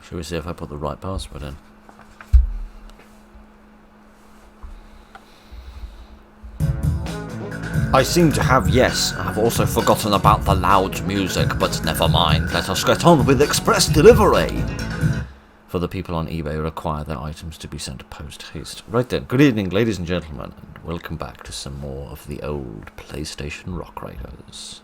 Shall we see if I put the right password in? I seem to have, yes. I've also forgotten about the loud music, but never mind. Let us get on with express delivery. For the people on eBay require their items to be sent post-haste. Right then, good evening, ladies and gentlemen, and welcome back to some more of the old PlayStation Rock Raiders.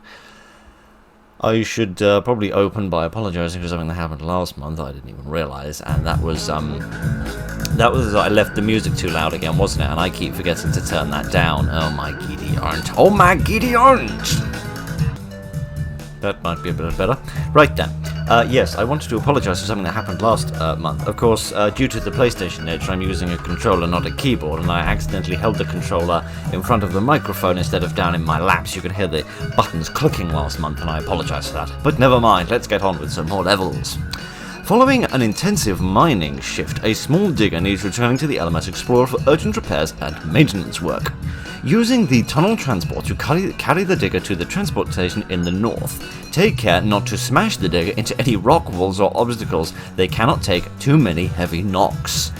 I should probably open by apologising for something that happened last month I didn't even realise, and that was I left the music too loud again, wasn't it? And I keep forgetting to turn that down. Oh my giddy aunt. Oh my giddy aunt! That might be a bit better. Right then. Yes, I wanted to apologise for something that happened last month. Of course, due to the PlayStation nature, I'm using a controller, not a keyboard, and I accidentally held the controller in front of the microphone instead of down in my lap, so you could hear the buttons clicking last month, and I apologise for that. But never mind, let's get on with some more levels. Following an intensive mining shift, a small digger needs returning to the LMS Explorer for urgent repairs and maintenance work. Using the tunnel transport to carry the digger to the transport station in the north. Take care not to smash the digger into any rock walls or obstacles. They cannot take too many heavy knocks.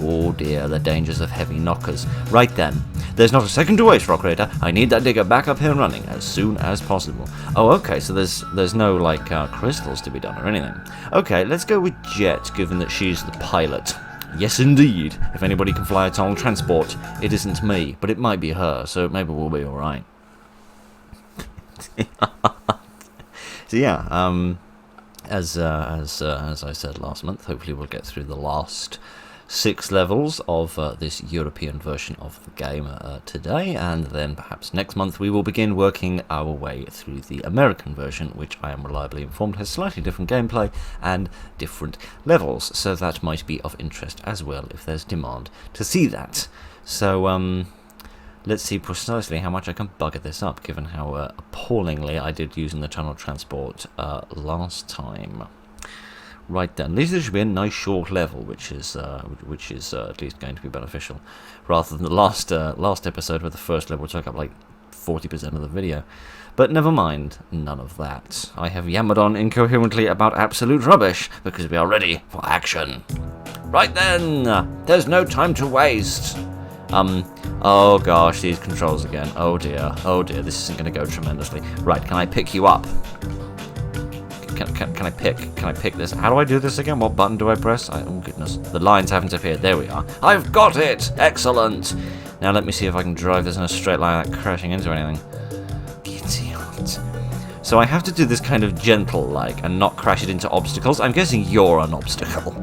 Oh dear, the dangers of heavy knockers. Right then, there's not a second to waste, Rock Raider. I need that digger back up here and running as soon as possible. Oh, okay, so there's no, like, crystals to be done or anything. Okay, let's go with Jet, given that she's the pilot. Yes, indeed. If anybody can fly a tunnel transport, it isn't me, but it might be her, so maybe we'll be alright. So yeah, as I said last month, hopefully we'll get through the last 6 levels of this European version of the game today, and then perhaps next month we will begin working our way through the American version, which I am reliably informed has slightly different gameplay and different levels, so that might be of interest as well if there's demand to see that. So let's see precisely how much I can bugger this up, given how appallingly I did using the tunnel transport last time. Right then, at least this should be a nice short level, which is at least going to be beneficial, rather than the last episode where the first level took up like 40% of the video. But never mind, none of that. I have yammered on incoherently about absolute rubbish, because we are ready for action. Right then, there's no time to waste. Oh gosh, these controls again. Oh dear, this isn't going to go tremendously. Right, can I pick you up? Can I pick this? How do I do this again? What button do I press? Oh goodness, the lines haven't appeared. There we are. I've got it! Excellent! Now let me see if I can drive this in a straight line without crashing into anything. Idiot. So I have to do this kind of gentle-like and not crash it into obstacles. I'm guessing you're an obstacle.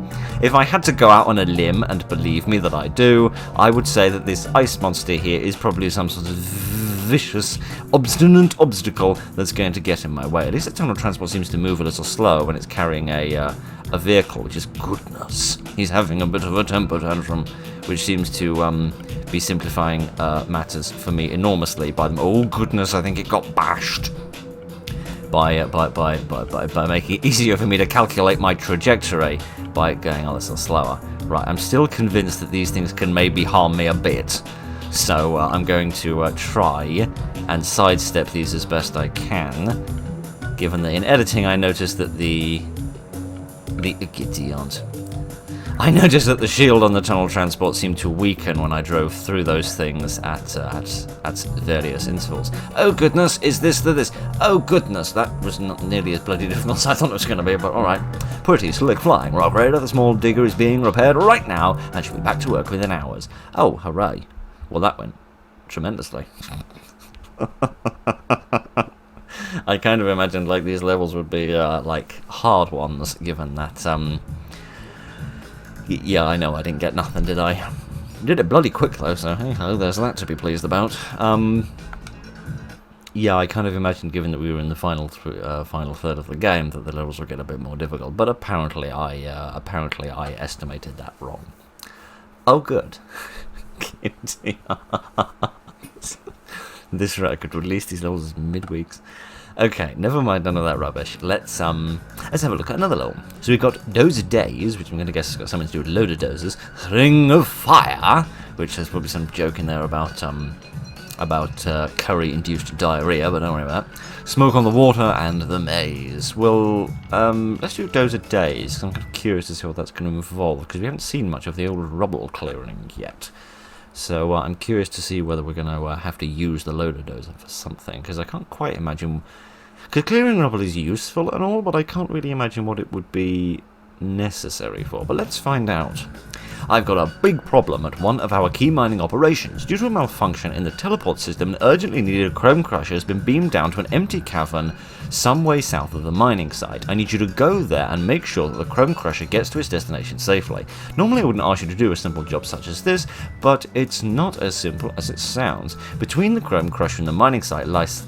If I had to go out on a limb, and believe me that I do, I would say that this ice monster here is probably some sort of vicious, obstinate obstacle that's going to get in my way. At least the tunnel transport seems to move a little slow when it's carrying a vehicle, which is goodness. He's having a bit of a temper tantrum, which seems to be simplifying matters for me enormously. Oh goodness, I think it got bashed. By making it easier for me to calculate my trajectory by going a little slower. Right, I'm still convinced that these things can maybe harm me a bit. So I'm going to try and sidestep these as best I can, given that in editing I noticed that I noticed that the shield on the tunnel transport seemed to weaken when I drove through those things at various intervals. Oh goodness, is this this? Oh goodness, that was not nearly as bloody difficult as I thought it was going to be, but alright. Pretty slick flying, Rock Raider. The small digger is being repaired right now and should be back to work within hours. Oh, hooray. Well, that went tremendously. I kind of imagined like these levels would be like hard ones, given that yeah, I know I didn't get nothing, did I? Did it bloody quick though, so hey ho, there's that to be pleased about. Yeah, I kind of imagined, given that we were in the final third of the game, that the levels would get a bit more difficult. But apparently I estimated that wrong. Oh, good. This record would release these levels as midweeks. Okay, never mind none of that rubbish. Let's have a look at another level. So we've got Dozer Days, which I'm going to guess has got something to do with load of dozers. Ring of Fire, which has probably some joke in there about about curry-induced diarrhea, but don't worry about that. Smoke on the water and the maze. Well, let's do Dozer Days, because I'm kind of curious to see what that's going to involve, because we haven't seen much of the old rubble clearing yet. So I'm curious to see whether we're going to have to use the loader dozer for something, because I can't quite imagine... Because clearing rubble is useful and all, but I can't really imagine what it would be necessary for. But let's find out. I've got a big problem at one of our key mining operations. Due to a malfunction in the teleport system, an urgently needed chrome crusher has been beamed down to an empty cavern some way south of the mining site. I need you to go there and make sure that the chrome crusher gets to its destination safely. Normally I wouldn't ask you to do a simple job such as this, but it's not as simple as it sounds. Between the chrome crusher and the mining site lies...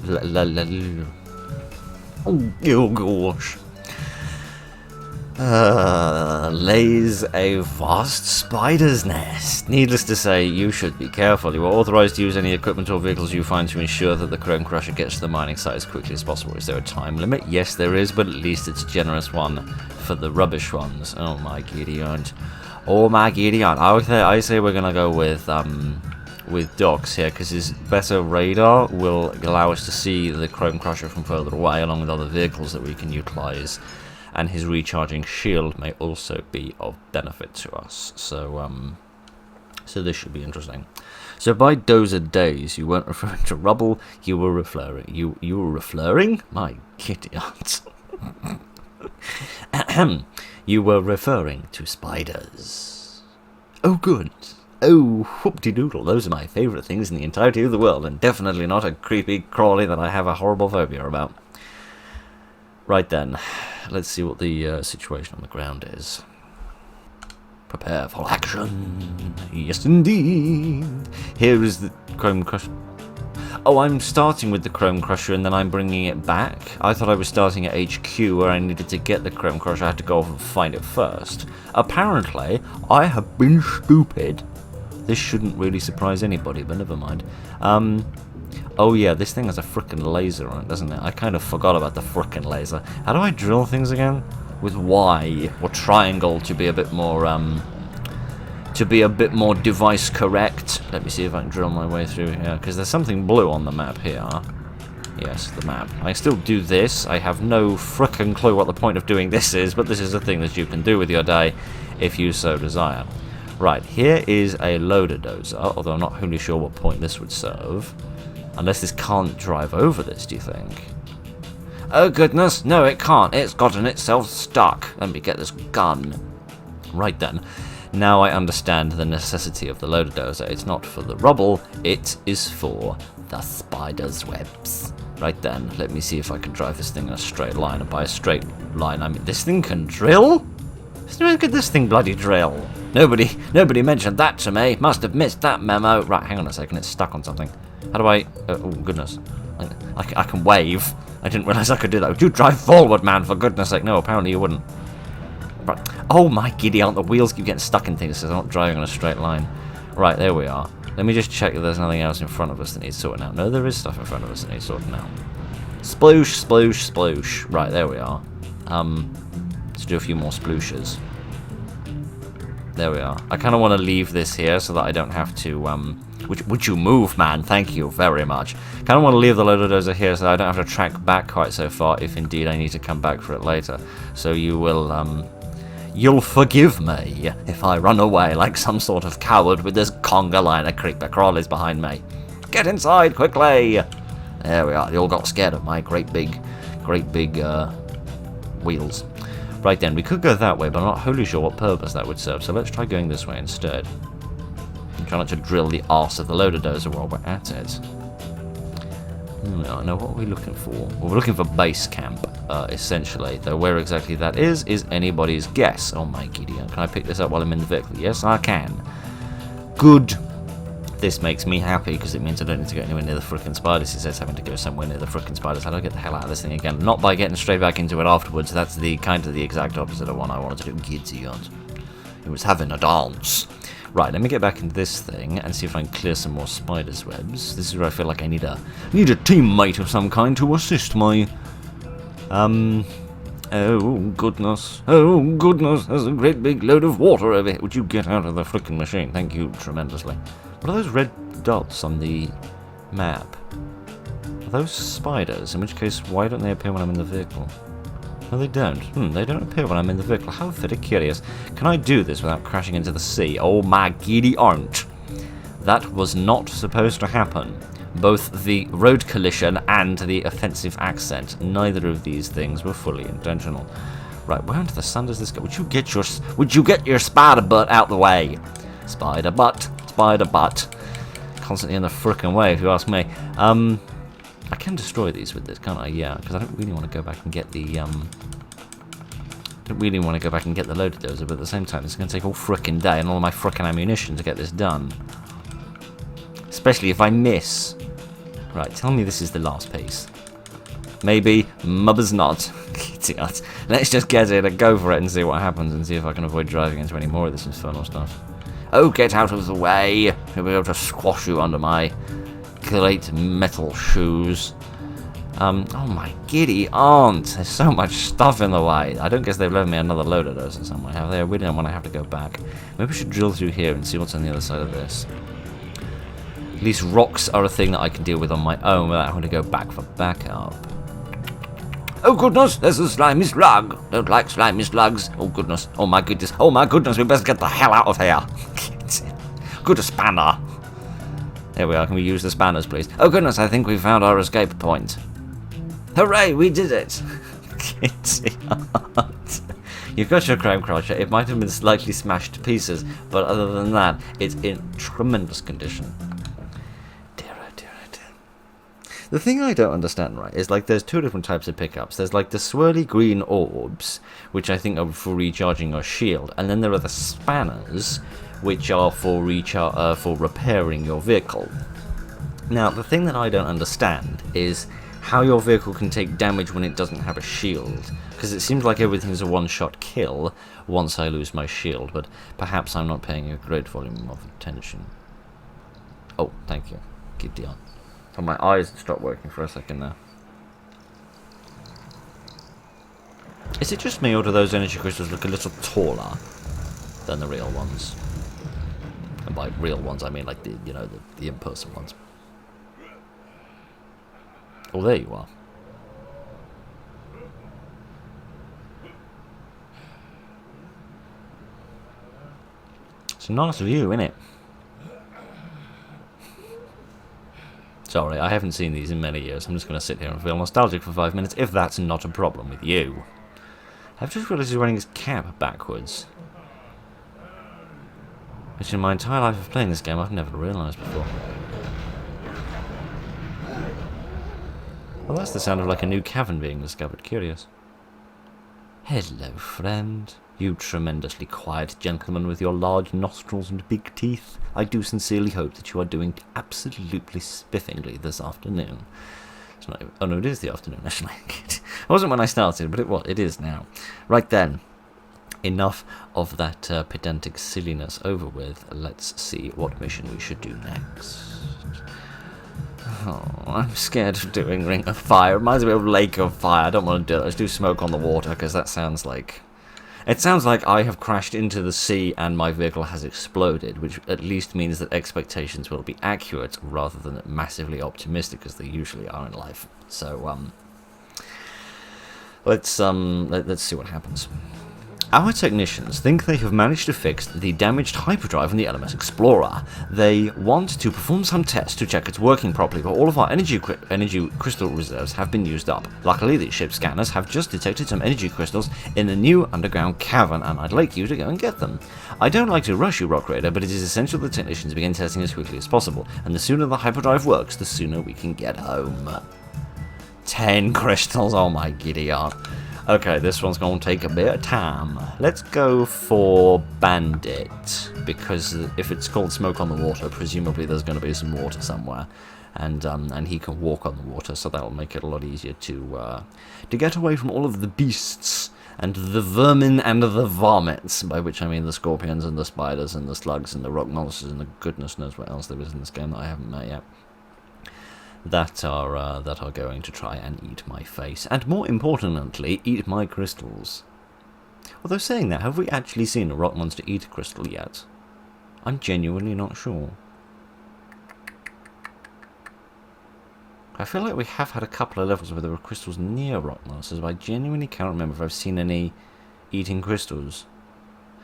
Oh gosh. Lays a vast spider's nest. Needless to say, you should be careful. You are authorized to use any equipment or vehicles you find to ensure that the chrome crusher gets to the mining site as quickly as possible. Is there a time limit? Yes, there is, but at least it's a generous one for the rubbish ones. Oh my Gideon. Oh my Gideon. I say we're gonna go with Docs here, because his better radar will allow us to see the chrome crusher from further away, along with other vehicles that we can utilize. And his recharging shield may also be of benefit to us. So this should be interesting. So by Dozer Days, you weren't referring to rubble, you were referring... You were referring? My Gideons. You were referring to spiders. Oh, good. Oh, whoop-de-doodle. Those are my favourite things in the entirety of the world, and definitely not a creepy crawly that I have a horrible phobia about. Right then, let's see what the situation on the ground is. Prepare for action. Yes, indeed. Here is the chrome crusher. Oh, I'm starting with the chrome crusher and then I'm bringing it back. I thought I was starting at HQ where I needed to get the chrome crusher. I had to go off and find it first. Apparently, I have been stupid. This shouldn't really surprise anybody, but never mind. Oh yeah, this thing has a frickin' laser on it, doesn't it? I kind of forgot about the frickin' laser. How do I drill things again? With Y or triangle to be a bit more device correct. Let me see if I can drill my way through here, because there's something blue on the map here. Yes, the map. I still do this. I have no frickin' clue what the point of doing this is, but this is a thing that you can do with your day if you so desire. Right, here is a loader dozer, although I'm not wholly sure what point this would serve. Unless this can't drive over this, do you think? Oh goodness, no it can't. It's gotten itself stuck. Let me get this gun. Right then. Now I understand the necessity of the loader dozer. It's not for the rubble, it is for the spider's webs. Right then, let me see if I can drive this thing in a straight line. And by a straight line, I mean this thing can drill? When could this thing bloody drill? Nobody mentioned that to me. Must have missed that memo. Right, hang on a second, it's stuck on something. How do I... oh, goodness. I can wave. I didn't realise I could do that. Would you drive forward, man, for goodness sake? No, apparently you wouldn't. Right. Oh, my Gideon, the wheels keep getting stuck in things, so I'm not driving on a straight line. Right, there we are. Let me just check that there's nothing else in front of us that needs sorting out. No, there is stuff in front of us that needs sorting out. Sploosh, sploosh, sploosh. Right, there we are. Let's do a few more splooshes. There we are. I kind of want to leave this here so that I don't have to, would you move, man? Thank you very much. Kind of want to leave the loader dozer here so that I don't have to track back quite so far if indeed I need to come back for it later. So you will, you'll forgive me if I run away like some sort of coward with this conga line of creeper crawlies behind me. Get inside, quickly! There we are. You all got scared of my great big, wheels. Right then, we could go that way, but I'm not wholly sure what purpose that would serve, so let's try going this way instead. I'm trying not to drill the arse of the loader dozer while we're at it. Now, what are we looking for? Well, we're looking for base camp, essentially, though where exactly that is anybody's guess. Oh my Gideon, can I pick this up while I'm in the vehicle? Yes, I can. Good. This makes me happy, because it means I don't need to go anywhere near the frickin' spiders. It says having to go somewhere near the frickin' spiders. How do I get the hell out of this thing again? Not by getting straight back into it afterwards. That's the kind of the exact opposite of what I wanted to do. Gideon. It was having a dance. Right, let me get back into this thing and see if I can clear some more spiders' webs. This is where I feel like I need a teammate of some kind to assist my... Oh, goodness. Oh, goodness. There's a great big load of water over here. Would you get out of the frickin' machine? Thank you tremendously. What are those red dots on the map. Are those spiders? In which case, why don't they appear when I'm in the vehicle? No, they don't. They don't appear when I'm in the vehicle. How very curious. Can I do this without crashing into the sea? Oh my giddy aunt. That was not supposed to happen. Both the road collision and the offensive accent. Neither of these things were fully intentional. Right, where under the sun does this go? Would you get your spider butt out the way? Spider butt. Constantly in the frickin' way, if you ask me. I can destroy these with this, can't I? Yeah, because I don't really want to go back and get the loader dozer, but at the same time, it's going to take all frickin' day and all my frickin' ammunition to get this done. Especially if I miss. Right, tell me this is the last piece. Maybe, mubba's not. Idiot. Let's just get it and go for it and see what happens and see if I can avoid driving into any more of this infernal stuff. Oh, get out of the way! I'll be able to squash you under my great metal shoes. Oh my giddy aunt! There's so much stuff in the way. I don't guess they've left me another load of those in some way, have they? I really don't want to have to go back. Maybe we should drill through here and see what's on the other side of this. At least rocks are a thing that I can deal with on my own without having to go back for backup. Oh goodness, there's a slimy slug. Don't like slimy slugs. Oh goodness, oh my goodness, we best get the hell out of here. Good a spanner. There we are, can we use the spanners please? Oh goodness, I think we found our escape point. Hooray, we did it. You've got your crime crusher. It might have been slightly smashed to pieces, but other than that, it's in tremendous condition. The thing I don't understand, right, is like there's two different types of pickups. There's like the swirly green orbs, which I think are for recharging your shield, and then there are the spanners, which are for repairing your vehicle. Now, the thing that I don't understand is how your vehicle can take damage when it doesn't have a shield, because it seems like everything's a one-shot kill once I lose my shield, but perhaps I'm not paying a great volume of attention. Oh, thank you. Keep the on. Oh, my eyes stopped working for a second there. Is it just me, or do those energy crystals look a little taller than the real ones? And by real ones, I mean like the in-person ones. Oh, there you are. It's a nice view, isn't it? Sorry, I haven't seen these in many years. I'm just going to sit here and feel nostalgic for 5 minutes, if that's not a problem with you. I've just realised he's running his cap backwards. Which in my entire life of playing this game, I've never realised before. Well, that's the sound of like a new cavern being discovered. Curious. Hello, friend. You tremendously quiet gentleman with your large nostrils and big teeth. I do sincerely hope that you are doing absolutely spiffingly this afternoon. It's not even, oh no, it is the afternoon, actually. It wasn't when I started, but it is now. Right then, enough of that pedantic silliness over with. Let's see what mission we should do next. Oh, I'm scared of doing Ring of Fire. It reminds me of Lake of Fire. I don't want to do it. Let's do Smoke on the Water, because that sounds like... It sounds like I have crashed into the sea and my vehicle has exploded, which at least means that expectations will be accurate rather than massively optimistic, as they usually are in life. So, let's see what happens. Our technicians think they have managed to fix the damaged hyperdrive in the LMS Explorer. They want to perform some tests to check it's working properly, but all of our energy crystal reserves have been used up. Luckily, the ship scanners have just detected some energy crystals in the new underground cavern, and I'd like you to go and get them. I don't like to rush you, Rock Raider, but it is essential that technicians begin testing as quickly as possible, and the sooner the hyperdrive works, the sooner we can get home. 10 crystals, oh my giddy aunt. Okay, this one's going to take a bit of time. Let's go for Bandit, because if it's called Smoke on the Water, presumably there's going to be some water somewhere, and he can walk on the water, so that'll make it a lot easier to get away from all of the beasts and the vermin and the vomits, by which I mean the scorpions and the spiders and the slugs and the rock monsters and the goodness knows what else there is in this game that I haven't met yet. That are going to try and eat my face, and more importantly, eat my crystals. Although saying that, have we actually seen a rock monster eat a crystal yet? I'm genuinely not sure. I feel like we have had a couple of levels where there were crystals near rock monsters, but I genuinely can't remember if I've seen any eating crystals.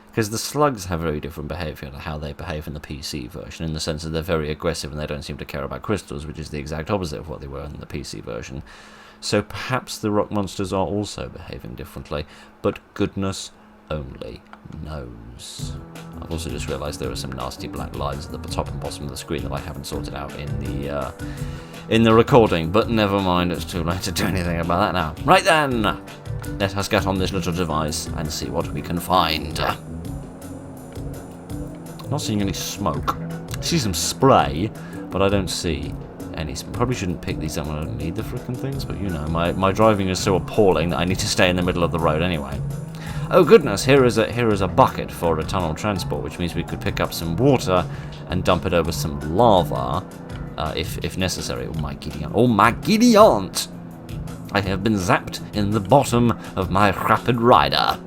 Because the slugs have very different behaviour to how they behave in the PC version, in the sense that they're very aggressive and they don't seem to care about crystals, which is the exact opposite of what they were in the PC version. So perhaps the rock monsters are also behaving differently, but goodness only knows. I've also just realised there are some nasty black lines at the top and bottom of the screen that I haven't sorted out in the recording, but never mind, it's too late to do anything about that now. Right then, let us get on this little device and see what we can find. Not seeing any smoke. I see some spray, but I don't see any. Probably shouldn't pick these up when I don't need the frickin' things, but you know, my driving is so appalling that I need to stay in the middle of the road anyway. Oh goodness, here is a bucket for a tunnel transport, which means we could pick up some water and dump it over some lava, if necessary. Oh my giddy aunt. Oh my giddy aunt! I have been zapped in the bottom of my rapid rider.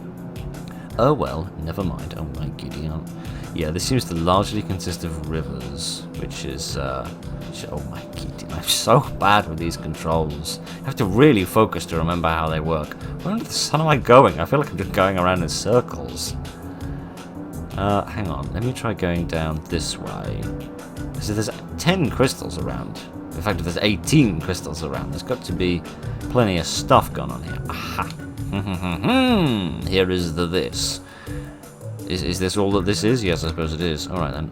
Oh well, never mind. Oh my giddy aunt. Yeah, this seems to largely consist of rivers, which is, oh my giddy, I'm so bad with these controls. I have to really focus to remember how they work. Where under the sun am I going? I feel like I'm just going around in circles. Hang on, let me try going down this way. So there's 10 crystals around. In fact, if there's 18 crystals around, there's got to be plenty of stuff going on here. Aha! Here is the this. Is this all that this is? Yes, I suppose it is. Alright then.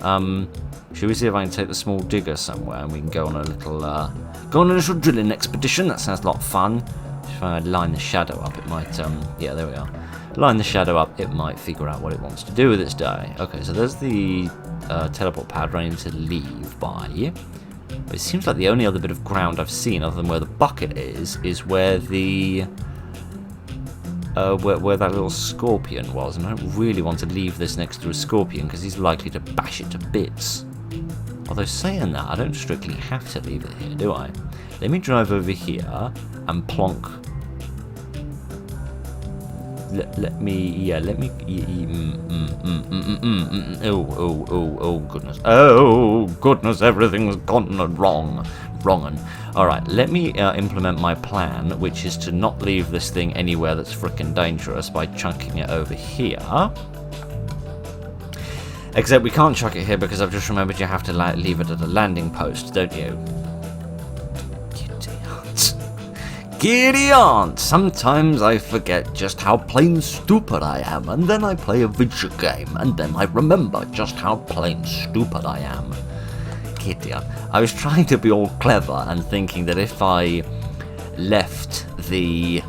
Should we see if I can take the small digger somewhere and we can go on a little drilling expedition? That sounds a lot of fun. If I line the shadow up, it might, yeah, there we are. Line the shadow up, it might figure out what it wants to do with its day. Okay, so there's the teleport pad I need to leave by. But it seems like the only other bit of ground I've seen, other than where the bucket is where the... where that little scorpion was, and I don't really want to leave this next to a scorpion because he's likely to bash it to bits. Although saying that, I don't strictly have to leave it here, do I? Let me drive over here and plonk. Let me. Oh goodness. Oh goodness, everything's gone wrong. Alright, let me implement my plan, which is to not leave this thing anywhere that's frickin' dangerous by chunking it over here. Except we can't chuck it here because I've just remembered you have to leave it at a landing post, don't you? Giddy aunt! Sometimes I forget just how plain stupid I am, and then I play a video game, and then I remember just how plain stupid I am. Giddy aunt. I was trying to be all clever and thinking that if I left the...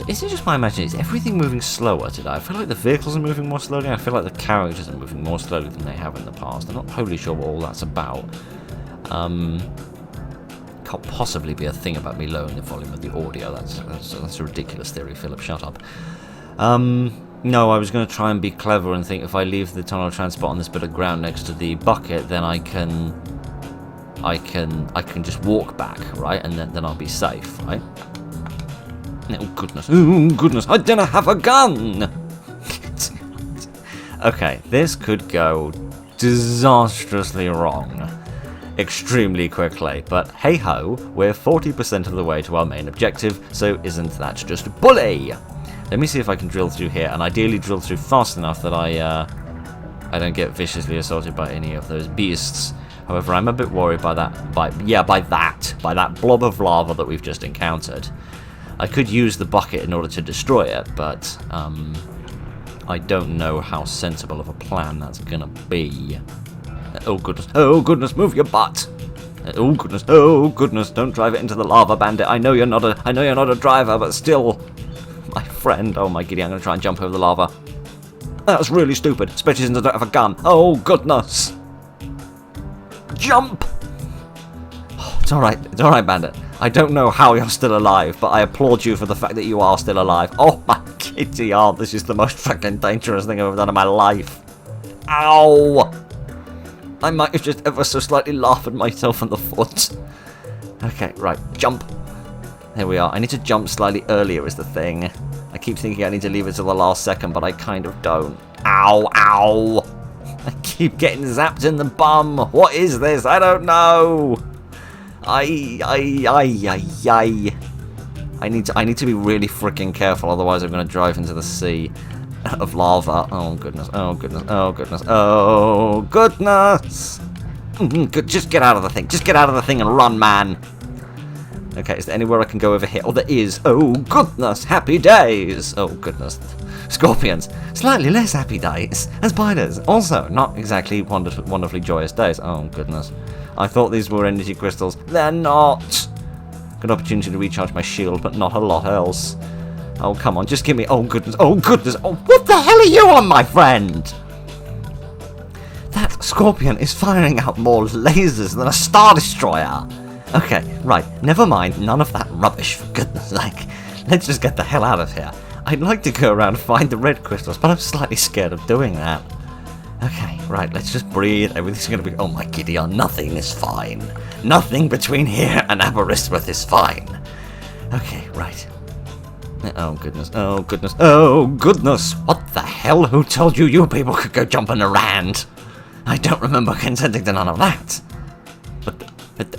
Is it just my imagination? Is everything moving slower today? I feel like the vehicles are moving more slowly. I feel like the characters are moving more slowly than they have in the past. I'm not totally sure what all that's about. Can't possibly be a thing about me lowering the volume of the audio. That's a ridiculous theory, Philip. Shut up. No, I was going to try and be clever and think if I leave the tunnel transport on this bit of ground next to the bucket, then I can just walk back, right? And then I'll be safe, right? Oh goodness, I didn't have a gun! Okay, this could go disastrously wrong extremely quickly, but hey ho, we're 40% of the way to our main objective, so isn't that just a bully? Let me see if I can drill through here, and ideally drill through fast enough that I don't get viciously assaulted by any of those beasts. However, I'm a bit worried by that blob of lava that we've just encountered. I could use the bucket in order to destroy it, but I don't know how sensible of a plan that's gonna be. Oh goodness, move your butt! Oh goodness, don't drive it into the lava, bandit. I know you're not a driver, but still, my friend. Oh my giddy, I'm gonna try and jump over the lava. That's really stupid, especially since I don't have a gun. Oh goodness! Jump! Oh, it's alright, bandit. I don't know how you're still alive, but I applaud you for the fact that you are still alive. Oh my giddy aunt, this is the most fucking dangerous thing I've ever done in my life. Ow! I might have just ever so slightly laughed at myself on the foot. Okay, right, jump. There we are. I need to jump slightly earlier is the thing. I keep thinking I need to leave it till the last second, but I kind of don't. Ow! I keep getting zapped in the bum. What is this? I don't know. I need to be really freaking careful, otherwise I'm going to drive into the sea of lava. Oh goodness, oh goodness, oh goodness, oh goodness! Just get out of the thing, just get out of the thing and run, man! Okay, is there anywhere I can go over here? Oh, there is! Oh goodness, happy days! Oh goodness. Scorpions, slightly less happy days. And spiders, also not exactly wonderfully joyous days. Oh goodness. I thought these were energy crystals. They're not! Good opportunity to recharge my shield, but not a lot else. Oh, come on, just give me... Oh, goodness, oh, goodness. Oh, what the hell are you on, my friend? That scorpion is firing out more lasers than a Star Destroyer. Okay, right, never mind. None of that rubbish, for goodness sake. Let's just get the hell out of here. I'd like to go around and find the red crystals, but I'm slightly scared of doing that. Okay, right, let's just breathe. Everything's going to be... Oh, my Gideon, nothing is fine. Nothing between here and Aberystwyth is fine. Okay, right. Oh, goodness, oh, goodness, oh, goodness. What the hell? Who told you you people could go jumping around? I don't remember consenting to none of that.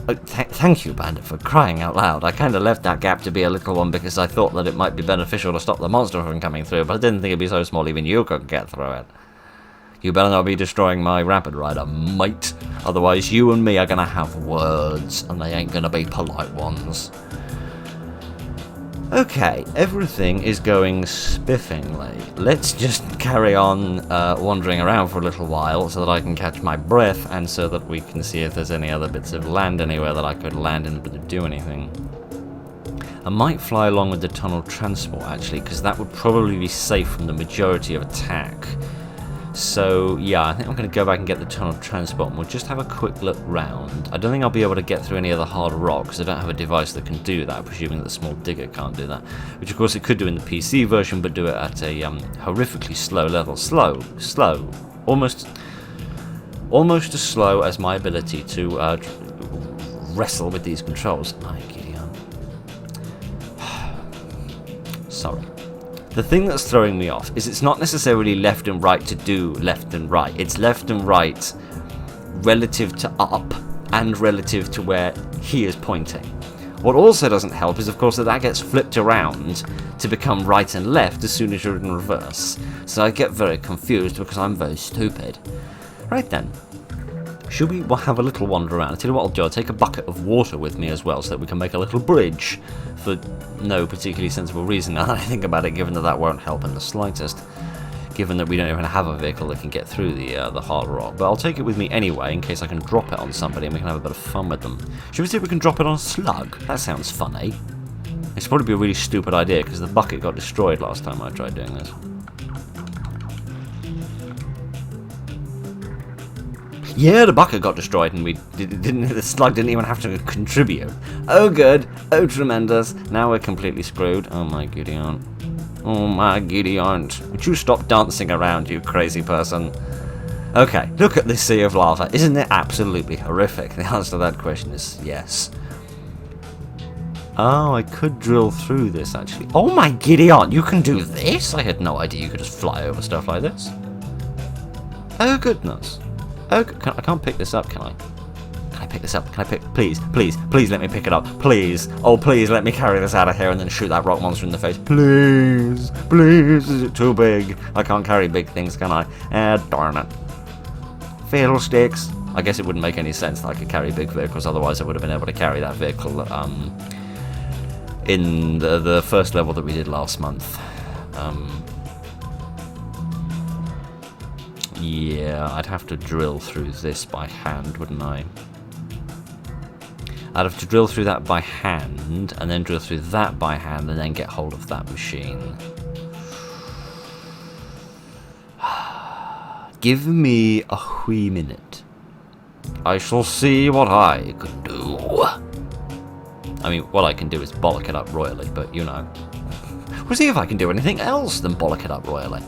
But thank you, Bandit, for crying out loud. I kind of left that gap to be a little one because I thought that it might be beneficial to stop the monster from coming through, but I didn't think it'd be so small even you couldn't get through it. You better not be destroying my Rapid Rider, mate. Otherwise, you and me are gonna have words, and they ain't gonna be polite ones. Okay, everything is going spiffingly. Let's just carry on wandering around for a little while so that I can catch my breath and so that we can see if there's any other bits of land anywhere that I could land in to do anything. I might fly along with the tunnel transport actually, because that would probably be safe from the majority of attack. So yeah, I think I'm going to go back and get the tunnel transport and we'll just have a quick look round. I don't think I'll be able to get through any of the hard rock because I don't have a device that can do that, presuming that the small digger can't do that. Which of course it could do in the PC version, but do it at a horrifically slow level. Slow. Almost as slow as my ability to wrestle with these controls. My Gideon. Sorry. The thing that's throwing me off is it's not necessarily left and right to do left and right. It's left and right relative to up and relative to where he is pointing. What also doesn't help is, of course, that gets flipped around to become right and left as soon as you're in reverse. So I get very confused because I'm very stupid. Right then. Should we have a little wander around? I'll tell you what I'll do. I'll take a bucket of water with me as well so that we can make a little bridge for no particularly sensible reason. Now that I think about it, given that that won't help in the slightest, given that we don't even have a vehicle that can get through the hard rock. But I'll take it with me anyway in case I can drop it on somebody and we can have a bit of fun with them. Should we see if we can drop it on a slug? That sounds funny. It's probably be a really stupid idea because the bucket got destroyed last time I tried doing this. Yeah, the bucket got destroyed and the slug didn't even have to contribute. Oh good, oh tremendous, now we're completely screwed. Oh my Gideon. Oh my Gideon. Would you stop dancing around, you crazy person? Okay, look at this sea of lava. Isn't it absolutely horrific? The answer to that question is yes. Oh, I could drill through this actually. Oh my Gideon, you can do this? I had no idea you could just fly over stuff like this. Oh goodness. Oh, I can't pick this up, can I? Can I pick this up? Can I pick... Please, please, please let me pick it up. Please. Oh, please let me carry this out of here and then shoot that rock monster in the face. Please. Please. Is it too big? I can't carry big things, can I? Darn it. Fiddlesticks. I guess it wouldn't make any sense that I could carry big vehicles, otherwise I would have been able to carry that vehicle in the first level that we did last month. Yeah, I'd have to drill through this by hand, wouldn't I? I'd have to drill through that by hand, and then drill through that by hand, and then get hold of that machine. Give me a wee minute. I shall see what I can do. I mean, what I can do is bollock it up royally, but you know. We'll see if I can do anything else than bollock it up royally.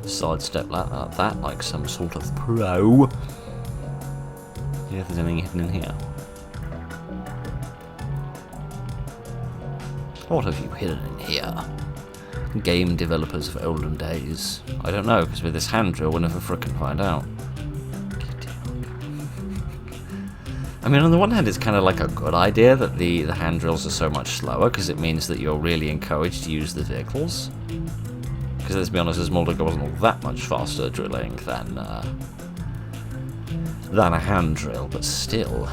Sidestep that like some sort of pro. Yeah, if there's anything hidden in here. What have you hidden in here? game developers of olden days? I don't know, because with this hand drill we'll never frickin' find out. I mean, on the one hand, it's kind of like a good idea that the hand drills are so much slower, because it means that you're really encouraged to use the vehicles. Because let's be honest, this Mulder wasn't all that much faster drilling than a hand drill, but still.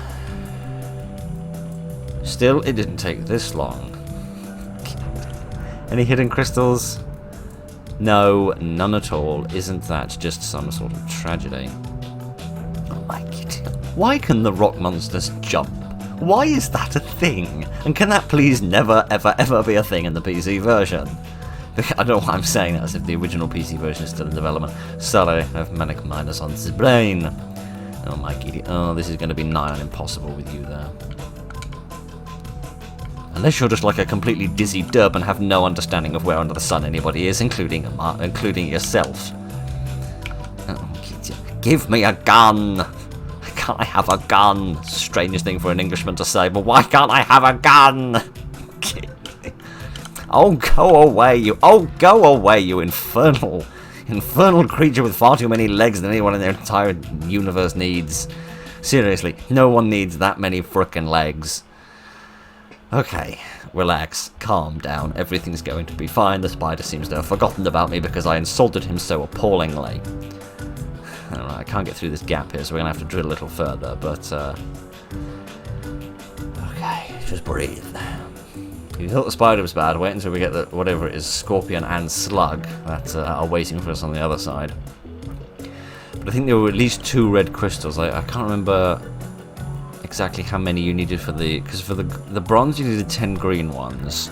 Still, it didn't take this long. Any hidden crystals? No, none at all. Isn't that just some sort of tragedy? Oh my god. Why can the rock monsters jump? Why is that a thing? And can that please never, ever, ever be a thing in the PC version? I don't know why I'm saying that as if the original PC version is still in development. Sorry, I have manic minus on the brain. Oh my god. Oh, this is going to be nigh on impossible with you there. Unless you're just like a completely dizzy derp and have no understanding of where under the sun anybody is, including yourself. Oh, give me a gun! Why can't I have a gun? Strangest thing for an Englishman to say, but why can't I have a gun? Oh, go away, you! Oh, go away, you infernal creature with far too many legs than anyone in their entire universe needs. Seriously, no one needs that many frickin' legs. Okay, relax, calm down, everything's going to be fine. The spider seems to have forgotten about me because I insulted him so appallingly. Alright, I can't get through this gap here, so we're going to have to drill a little further, but, okay, just breathe. If you thought the spider was bad, wait until we get the, whatever it is, scorpion and slug that are waiting for us on the other side. But I think there were at least 2 red crystals. I can't remember exactly how many you needed for the... Because for the bronze you needed 10 green ones.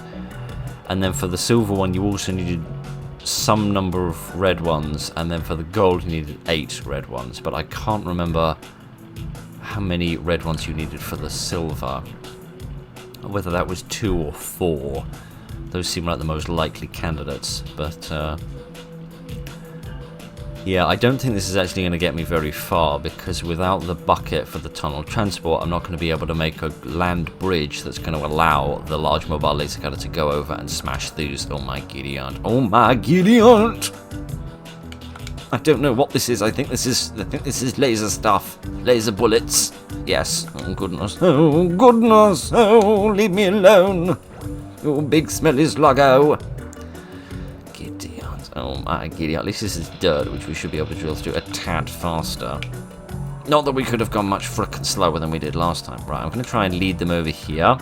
And then for the silver one you also needed some number of red ones. And then for the gold you needed 8 red ones. But I can't remember how many red ones you needed for the silver. Whether that was 2 or 4. Those seem like the most likely candidates. But, yeah, I don't think this is actually going to get me very far, because without the bucket for the tunnel transport, I'm not going to be able to make a land bridge that's going to allow the large mobile laser cutter to go over and smash these. Oh my giddy aunt. Oh my giddy aunt! I don't know what this is. I think this is laser stuff. Laser bullets. Yes. Oh goodness. Oh goodness. Oh, leave me alone. You big smelly sluggo. Giddy aunt. Oh my giddy aunt. At least this is dirt, which we should be able to drill through a tad faster. Not that we could have gone much frickin' slower than we did last time. Right, I'm going to try and lead them over here.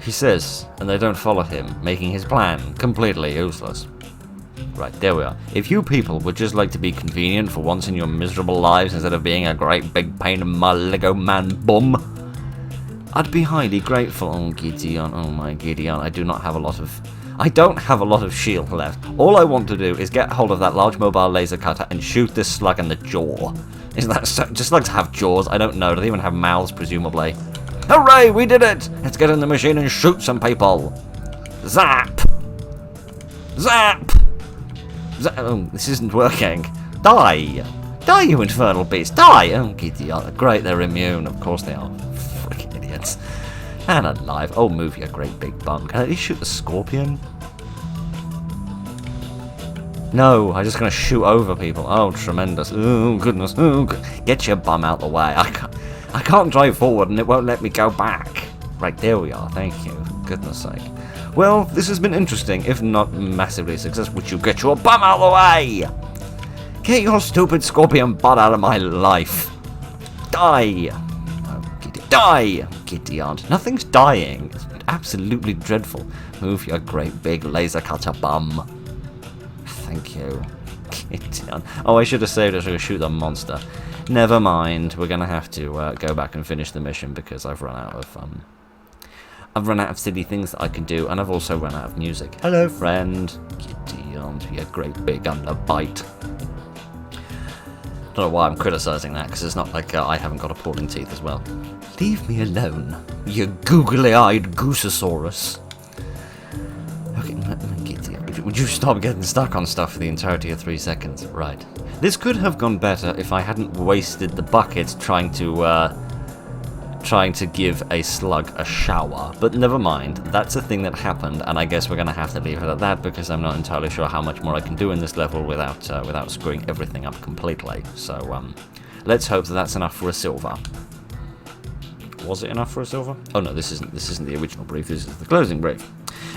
He says, and they don't follow him, making his plan completely useless. Right, there we are. If you people would just like to be convenient for once in your miserable lives instead of being a great big pain in my Lego man bum, I'd be highly grateful. Oh, Gideon, oh my Gideon, I don't have a lot of shield left. All I want to do is get hold of that large mobile laser cutter and shoot this slug in the jaw. Isn't that so? Just like to have jaws? I don't know. Do they even have mouths, presumably? Hooray, we did it! Let's get in the machine and shoot some people. Zap! Zap! Oh, this isn't working. Die! Die, you infernal beast! Die! Oh, Gideon. Great, they're immune. Of course they are. Freaking idiots. And alive. Oh, move, you great big bum. Can I at least shoot the scorpion? No, I'm just going to shoot over people. Oh, tremendous. Oh, goodness. Oh, get your bum out the way. I can't drive forward and it won't let me go back. Right, there we are. Thank you. For goodness sake. Well, this has been interesting, if not massively successful. Would you get your bum out of the way? Get your stupid scorpion butt out of my life. Die! Oh, die! Gideon. Nothing's dying. It's absolutely dreadful. Move your great big laser cutter bum. Thank you. Gideon. Oh, I should have saved it to shoot the monster. Never mind. We're going to have to go back and finish the mission because I've run out of silly things that I can do, and I've also run out of music. Hello, friend. Gideon, you great big underbite. Don't know why I'm criticising that, because it's not like I haven't got appalling teeth as well. Leave me alone, you googly-eyed goososaurus. Okay, Gideon, would you stop getting stuck on stuff for the entirety of 3 seconds? Right. This could have gone better if I hadn't wasted the bucket trying to trying to give a slug a shower. But never mind, that's a thing that happened, and I guess we're going to have to leave it at that, because I'm not entirely sure how much more I can do in this level without screwing everything up completely. So, let's hope that that's enough for a silver. Was it enough for a silver? Oh no, this isn't the original brief, this is the closing brief.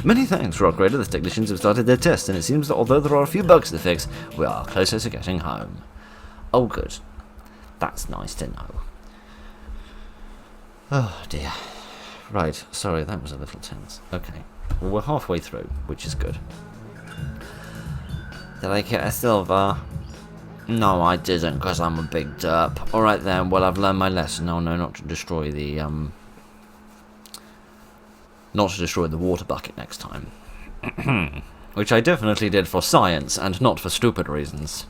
Many thanks, Rock Raider. The technicians have started their test, and it seems that although there are a few bugs to fix, we are closer to getting home. Oh good. That's nice to know. Oh dear. Right, sorry, that was a little tense. Okay. Well, we're halfway through, which is good. Did I get a silver? No, I didn't, because I'm a big derp. Alright then, well, I've learned my lesson. Oh no, not to destroy the, not to destroy the water bucket next time. Which I definitely did for science, and not for stupid reasons.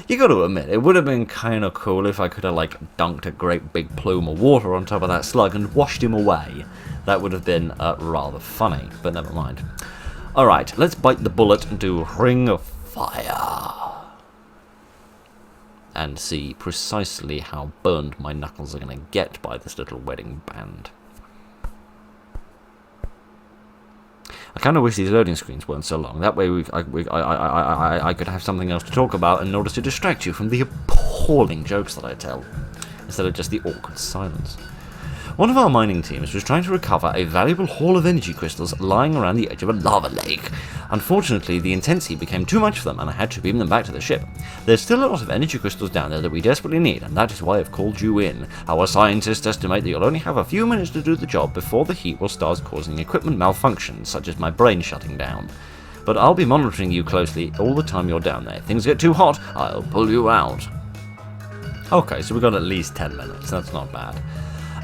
You gotta admit, it would have been kinda cool if I could have, like, dunked a great big plume of water on top of that slug and washed him away. That would have been, rather funny, but never mind. Alright, let's bite the bullet and do Ring of Fire. And see precisely how burned my knuckles are going to get by this little wedding band. I kind of wish these loading screens weren't so long. That way I could have something else to talk about in order to distract you from the appalling jokes that I tell, instead of just the awkward silence. One of our mining teams was trying to recover a valuable haul of energy crystals lying around the edge of a lava lake. Unfortunately, the intensity became too much for them and I had to beam them back to the ship. There's still a lot of energy crystals down there that we desperately need, and that is why I've called you in. Our scientists estimate that you'll only have a few minutes to do the job before the heat will start causing equipment malfunctions, such as my brain shutting down. But I'll be monitoring you closely all the time you're down there. If things get too hot, I'll pull you out. Okay, so we've got at least 10 minutes. That's not bad.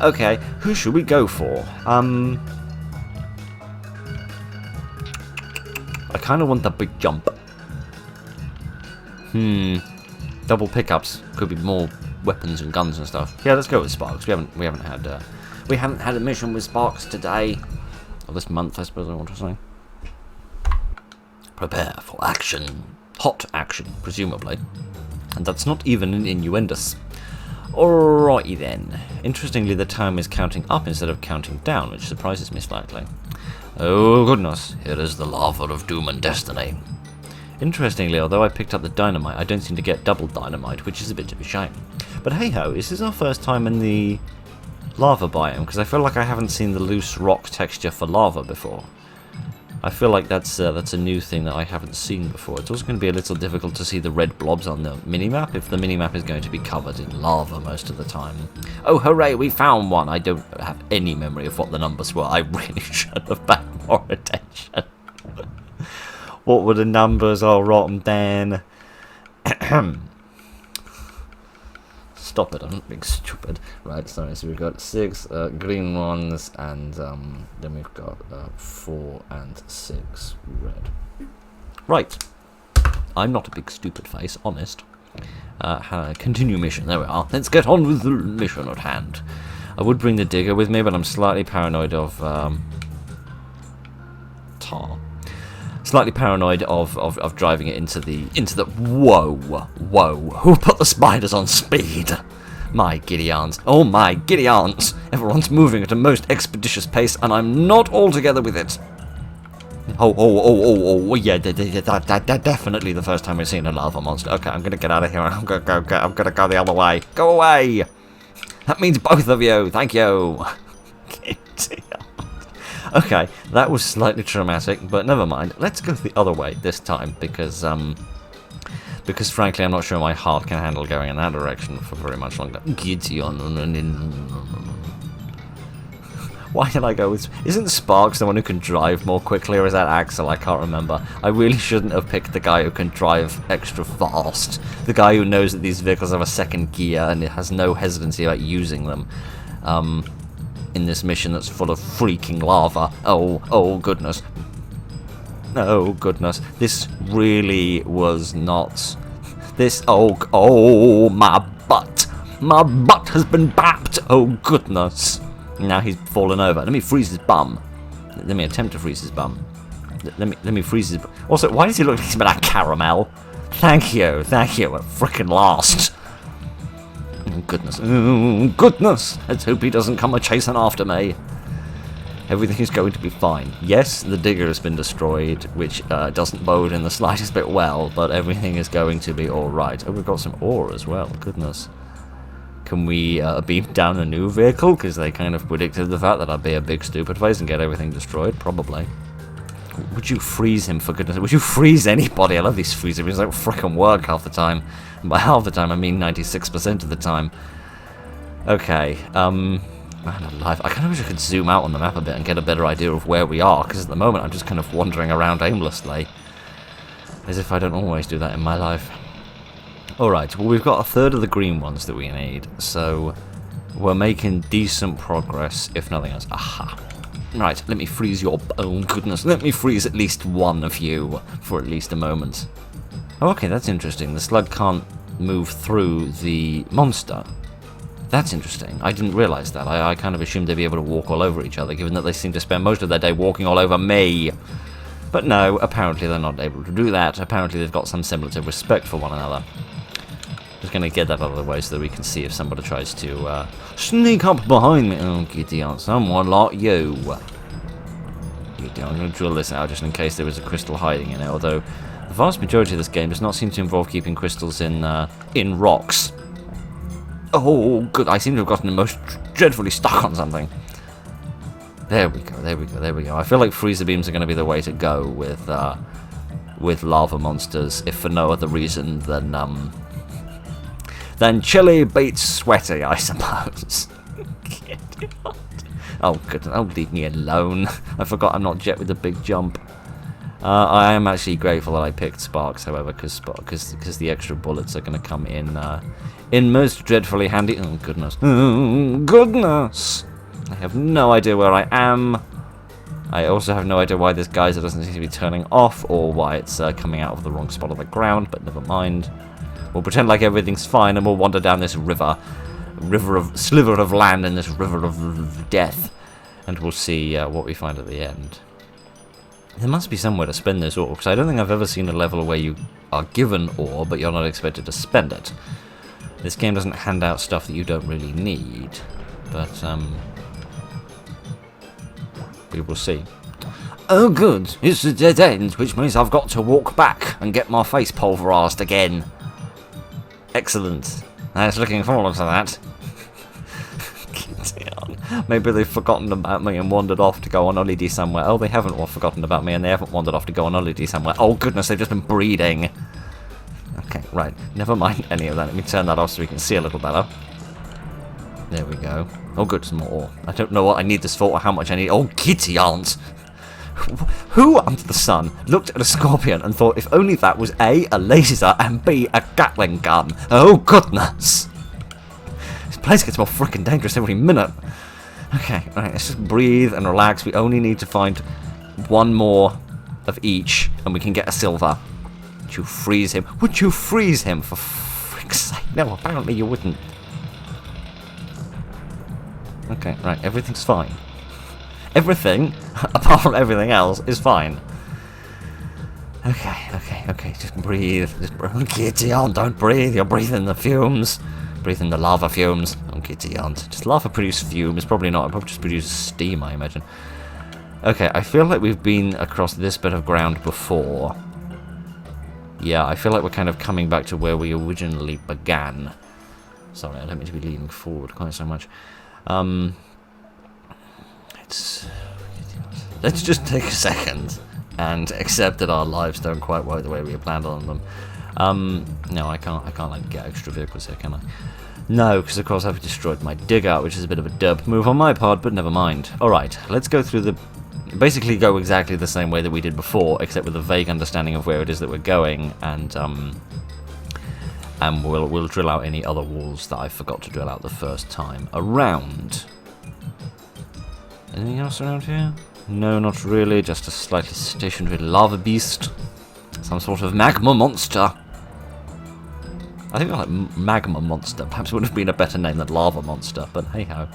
Okay, who should we go for? I kind of want the big jump. Double pickups could be more weapons and guns and stuff. Yeah, let's go with Sparks. We haven't had a mission with Sparks today, or this month, I suppose I want to say. Prepare for action, hot action, presumably, and that's not even an innuendous. Alrighty then. Interestingly, the time is counting up instead of counting down, which surprises me slightly. Oh goodness, here is the lava of doom and destiny. Interestingly, although I picked up the dynamite, I don't seem to get double dynamite, which is a bit of a shame. But hey ho, this is our first time in the lava biome, because I feel like I haven't seen the loose rock texture for lava before. I feel like that's a new thing that I haven't seen before. It's also going to be a little difficult to see the red blobs on the minimap if the minimap is going to be covered in lava most of the time. Oh hooray, we found one! I don't have any memory of what the numbers were. I really should have paid more attention. What were the numbers? Oh, rotten Dan. Stop it, I'm not being stupid. Right, sorry, so we've got 6 green ones, and then we've got 4 and 6 red. Right. I'm not a big stupid face, honest. Continue mission, there we are. Let's get on with the mission at hand. I would bring the digger with me, but I'm slightly paranoid of tar. Slightly paranoid of driving it into the whoa, who put the spiders on speed? My giddy aunts, oh my giddy aunts, everyone's moving at a most expeditious pace and I'm not altogether with it. Oh, yeah, that definitely the first time we've seen a lava monster. Okay, I'm gonna get out of here, I'm gonna go the other way. Go away! That means both of you, thank you! Okay, that was slightly traumatic, but never mind. Let's go the other way this time, because frankly I'm not sure my heart can handle going in that direction for very much longer. Why did I go with... Isn't Sparks the one who can drive more quickly, or is that Axel? I can't remember. I really shouldn't have picked the guy who can drive extra fast. The guy who knows that these vehicles have a second gear and has no hesitancy about using them. In this mission that's full of freaking lava. Oh goodness. Oh goodness. This really was not... This... Oh, my butt. My butt has been bapped. Oh goodness. Now he's fallen over. Let me freeze his bum. Let me attempt to freeze his bum. Let me freeze his... Also, why does he look like he's been a caramel? Thank you. We're frickin' lost. Oh, goodness. Oh, goodness! Let's hope he doesn't come a-chasing after me. Everything is going to be fine. Yes, the digger has been destroyed, which doesn't bode in the slightest bit well, but everything is going to be alright. Oh, we've got some ore as well. Goodness. Can we beam down a new vehicle? Because they kind of predicted the fact that I'd be a big stupid face and get everything destroyed. Probably. Would you freeze him, for goodness? Would you freeze anybody? I love these freezers. It don't frickin' work half the time. And by half the time, I mean 96% of the time. Okay, man alive. I kind of wish I could zoom out on the map a bit and get a better idea of where we are, because at the moment I'm just kind of wandering around aimlessly. As if I don't always do that in my life. Alright, well we've got a third of the green ones that we need, so we're making decent progress, if nothing else. Aha. Right, let me freeze your... Oh, goodness. Let me freeze at least one of you for at least a moment. Oh, okay, that's interesting. The slug can't move through the monster. That's interesting. I didn't realise that. I kind of assumed they'd be able to walk all over each other, given that they seem to spend most of their day walking all over me. But no, apparently they're not able to do that. Apparently they've got some semblance of respect for one another. Just going to get that out of the way so that we can see if somebody tries to sneak up behind me. Oh, giddy on, someone like you. Giddy on. I'm going to drill this out just in case there is a crystal hiding in it, although the vast majority of this game does not seem to involve keeping crystals in rocks. Oh, good. I seem to have gotten the most dreadfully stuck on something. There we go, there we go, there we go. I feel like freezer beams are going to be the way to go with lava monsters, if for no other reason than chilly beats sweaty, I suppose. Oh, good. Oh, leave me alone. I forgot I'm not Jet with a big jump. I am actually grateful that I picked Sparks, however, because the extra bullets are going to come in most dreadfully handy. Oh, goodness. Oh, goodness! I have no idea where I am. I also have no idea why this geyser doesn't seem to be turning off, or why it's coming out of the wrong spot of the ground, but never mind. We'll pretend like everything's fine, and we'll wander down this sliver of land in this river of death, and we'll see what we find at the end. There must be somewhere to spend this ore, because I don't think I've ever seen a level where you are given ore, but you're not expected to spend it. This game doesn't hand out stuff that you don't really need, but we will see. Oh good, it's a dead end, which means I've got to walk back and get my face pulverised again. Excellent. I was looking forward to that. Maybe they've forgotten about me and wandered off to go on holiday somewhere. Oh, they haven't forgotten about me and they haven't wandered off to go on holiday somewhere. Oh goodness, they've just been breeding. Okay, right. Never mind any of that. Let me turn that off so we can see a little better. There we go. Oh good, some more ore. I don't know what I need this for or how much I need. Oh, kitty aunt! Who under the sun looked at a scorpion and thought if only that was A, a laser, and B, a Gatling gun? Oh goodness! This place gets more freaking dangerous every minute. Okay, right, let's just breathe and relax. We only need to find one more of each, and we can get a silver. Would you freeze him? Would you freeze him, for frick's sake? No, apparently you wouldn't. Okay, right, everything's fine. Everything, apart from everything else, is fine. Okay, just breathe. Just breathe. Kitty on, don't breathe. You're breathing the fumes. Breathing the lava fumes. Oh, kitty on. Just lava produce fumes. Probably not. It probably just produces steam, I imagine. Okay, I feel like we've been across this bit of ground before. Yeah, I feel like we're kind of coming back to where we originally began. Sorry, I don't mean to be leaning forward quite so much. Let's just take a second and accept that our lives don't quite work the way we had planned on them. No, I can't like get extra vehicles here, can I? No, because of course I've destroyed my digger, which is a bit of a derp move on my part, but never mind. Alright, let's go through the... Basically go exactly the same way that we did before, except with a vague understanding of where it is that we're going, and we'll drill out any other walls that I forgot to drill out the first time around. Anything else around here? No, not really, just a slightly stationary lava beast. Some sort of magma monster. I think like magma monster perhaps would have been a better name than lava monster, but hey ho.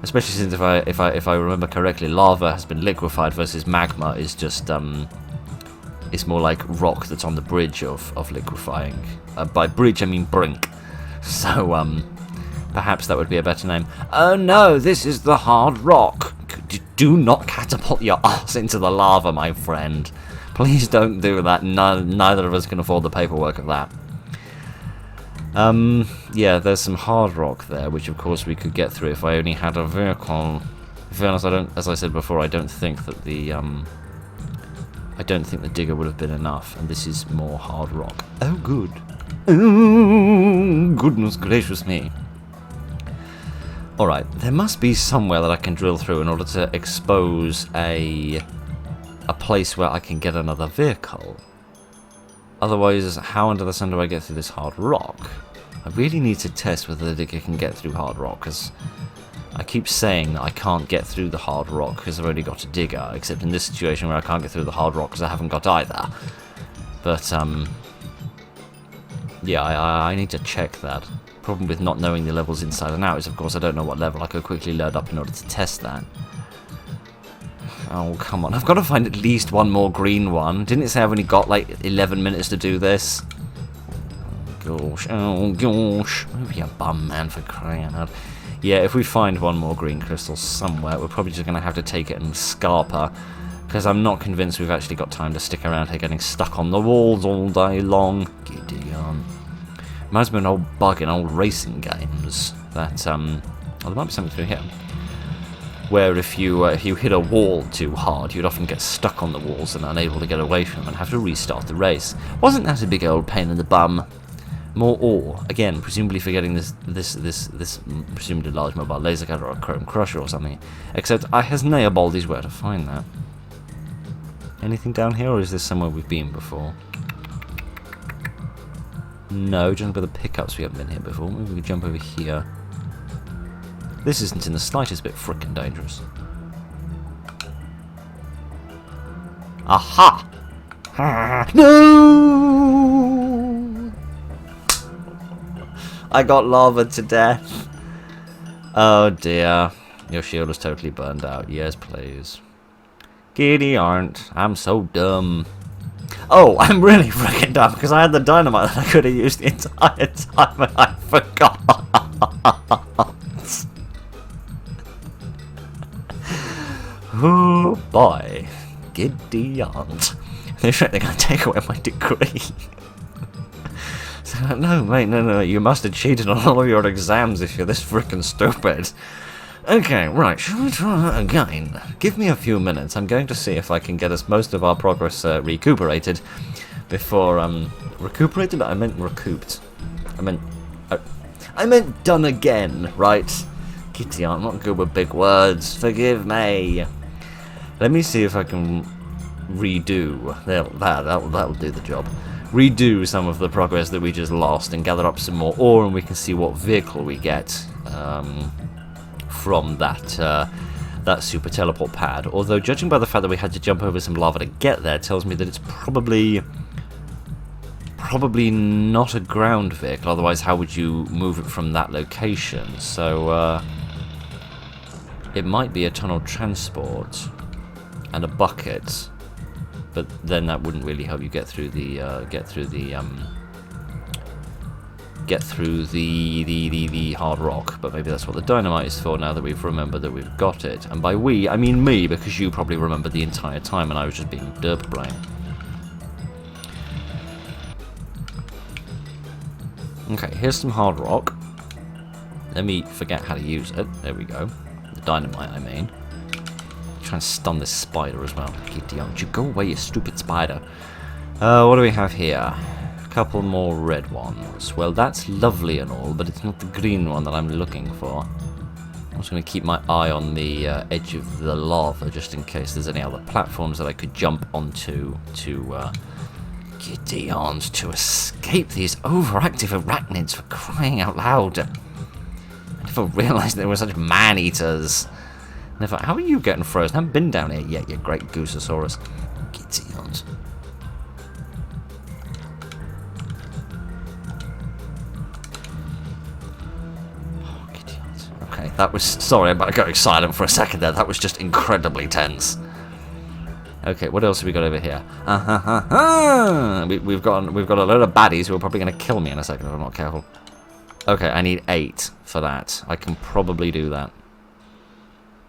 Especially since if I remember correctly, lava has been liquefied versus magma is just it's more like rock that's on the bridge of liquefying. By bridge I mean brink. So Perhaps that would be a better name. Oh no, this is the hard rock. Do not catapult your ass into the lava, my friend. Please don't do that. Neither of us can afford the paperwork of that. Yeah, there's some hard rock there, which of course we could get through if I only had a vehicle. To be honest, as I said before, I don't think that the digger would have been enough, and this is more hard rock. Oh, good. Oh, goodness gracious me. Alright, there must be somewhere that I can drill through in order to expose a place where I can get another vehicle. Otherwise, how under the sun do I get through this hard rock? I really need to test whether the digger can get through hard rock, because I keep saying that I can't get through the hard rock because I've already got a digger, except in this situation where I can't get through the hard rock because I haven't got either. But, yeah, I need to check that. Problem with not knowing the levels inside and out is, of course, I don't know what level I could quickly load up in order to test that. Oh, come on. I've got to find at least one more green one. Didn't it say I've only got, like, 11 minutes to do this? Oh, gosh. Oh, gosh. Maybe a bum, man, for crying out. Yeah, if we find one more green crystal somewhere, we're probably just going to have to take it and scarper. Because I'm not convinced we've actually got time to stick around here getting stuck on the walls all day long. Gideon. Reminds me of an old bug in old racing games that, oh, there might be something through here. Where if you hit a wall too hard, you'd often get stuck on the walls and unable to get away from them and have to restart the race. Wasn't that a big old pain in the bum? More ore, again, presumably for getting this presumably large mobile laser cutter or a chrome crusher or something. Except I has nae baldies where to find that. Anything down here, or is this somewhere we've been before? No, jump by the pickups, we haven't been here before. Maybe we jump over here. This isn't in the slightest bit frickin' dangerous. Aha! No! I got lava to death. Oh dear. Your shield is totally burned out. Yes, please. Giddy aren't. I'm so dumb. Oh, I'm really freaking dumb because I had the dynamite that I could have used the entire time and I forgot. Oh boy. Giddy aren't. They're going to take away my degree. So, no, mate, no, you must have cheated on all of your exams if you're this freaking stupid. Okay, right, shall we try that again? Give me a few minutes. I'm going to see if I can get us most of our progress recuperated before, recuperated? I meant recouped. I meant done again, right? Kitty, I'm not good with big words. Forgive me. Let me see if I can redo. That'll do the job. Redo some of the progress that we just lost and gather up some more ore, and we can see what vehicle we get from that super teleport pad. Although, judging by the fact that we had to jump over some lava to get there, tells me that it's probably not a ground vehicle. Otherwise, how would you move it from that location? So it might be a tunnel transport and a bucket. But then that wouldn't really help you get through the hard rock. But maybe that's what the dynamite is for now that we've remembered that we've got it. And by we, I mean me, because you probably remembered the entire time and I was just being derp brain. Okay, here's some hard rock. Let me forget how to use it. There we go. The dynamite, I mean. Try and stun this spider as well. Giddy, don't you go away, you stupid spider. What do we have here? A couple more red ones. Well, that's lovely and all, but it's not the green one that I'm looking for. I'm just going to keep my eye on the edge of the lava, just in case there's any other platforms that I could jump onto to giddy ons to escape these overactive arachnids, for crying out loud. I never realised they were such man-eaters. Never. How are you getting frozen? I haven't been down here yet, you great Goososaurus. Gideons. Oh, Gideons. Okay, that was. Sorry about going silent for a second there. That was just incredibly tense. Okay, what else have we got over here? We've got a load of baddies who are probably going to kill me in a second if I'm not careful. Okay, I need 8 for that. I can probably do that.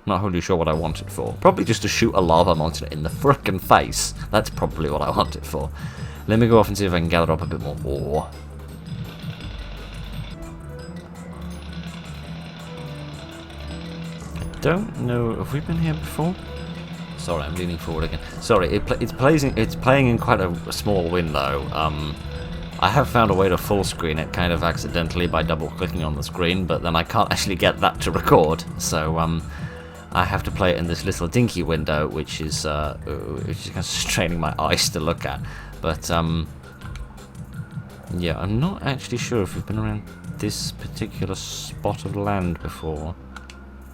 Not wholly sure what I want it for. Probably just to shoot a lava monster in the frickin' face. That's probably what I want it for. Let me go off and see if I can gather up a bit more ore. I don't know. Have we been here before? Sorry, I'm leaning forward again. Sorry, it's playing in quite a small window. I have found a way to full screen it kind of accidentally by double clicking on the screen, but then I can't actually get that to record. So I have to play it in this little dinky window, which is kind of straining my eyes to look at. But yeah, I'm not actually sure if we've been around this particular spot of land before.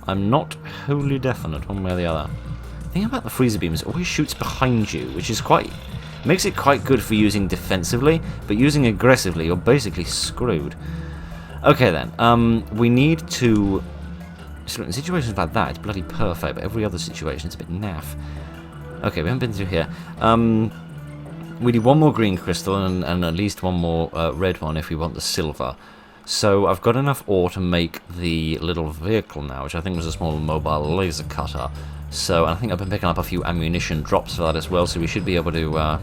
I'm not wholly definite one way or the other. The thing about the freezer beam is it always shoots behind you, which is makes it quite good for using defensively, but using aggressively, you're basically screwed. Okay then, we need to... So in situations like that, it's bloody perfect, but every other situation, it's a bit naff. Okay, we haven't been through here. We need one more green crystal and at least one more red one if we want the silver. So I've got enough ore to make the little vehicle now, which I think was a small mobile laser cutter. So I think I've been picking up a few ammunition drops for that as well, so we should be able to